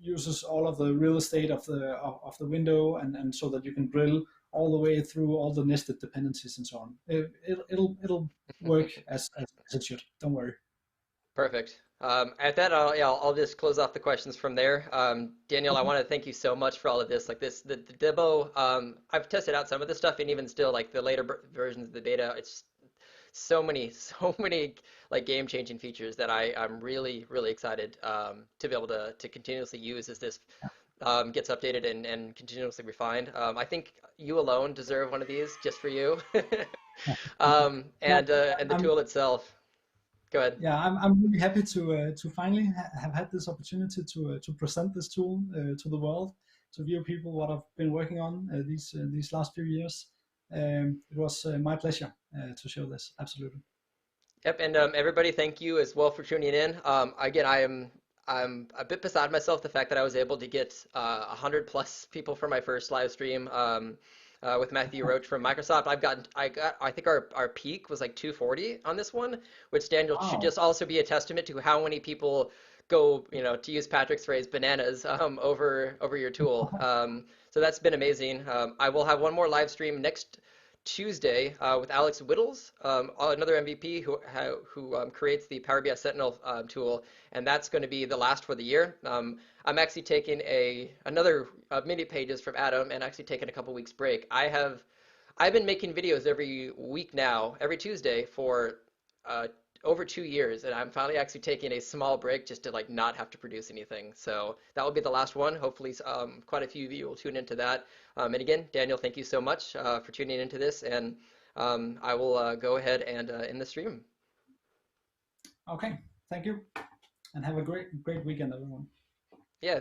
S1: uses all of the real estate of the window, and so that you can drill all the way through all the nested dependencies and so on. It'll work as it should. Don't worry.
S2: Perfect. At that, I'll just close off the questions from there. Daniel, I want to thank you so much for all of this. Like the demo, I've tested out some of this stuff, and even still, like the later versions of the beta, it's so many, so many like game-changing features that I'm really, really excited to be able to continuously use as this gets updated and continuously refined. I think you alone deserve one of these just for you.
S1: No,
S2: And the
S1: I'm
S2: tool itself. Go ahead.
S1: yeah, I'm really happy to finally have had this opportunity to present this tool to the world, to view people what I've been working on these last few years. It was my pleasure to show this. Absolutely.
S2: Yep, and everybody, thank you as well for tuning in. Again, I'm a bit beside myself the fact that I was able to get 100 plus people for my first live stream with Matthew Roach from Microsoft. I think our peak was like 240 on this one, which Daniel should
S1: Wow.
S2: just also be a testament to how many people go, to use Patrick's phrase, bananas over your tool. So that's been amazing. I will have one more live stream next Tuesday with Alex Whittles, another MVP who creates the Power BI Sentinel tool, and that's going to be the last for the year. I'm actually taking another mini pages from Adam, and actually taking a couple weeks break. I've been making videos every week now, every Tuesday for uh, over 2 years, and I'm finally actually taking a small break just to like not have to produce anything. So that will be the last one. Hopefully, quite a few of you will tune into that. And again, Daniel, thank you so much for tuning into this, and I will go ahead and end the stream.
S1: Okay. Thank you, and have a great weekend, everyone.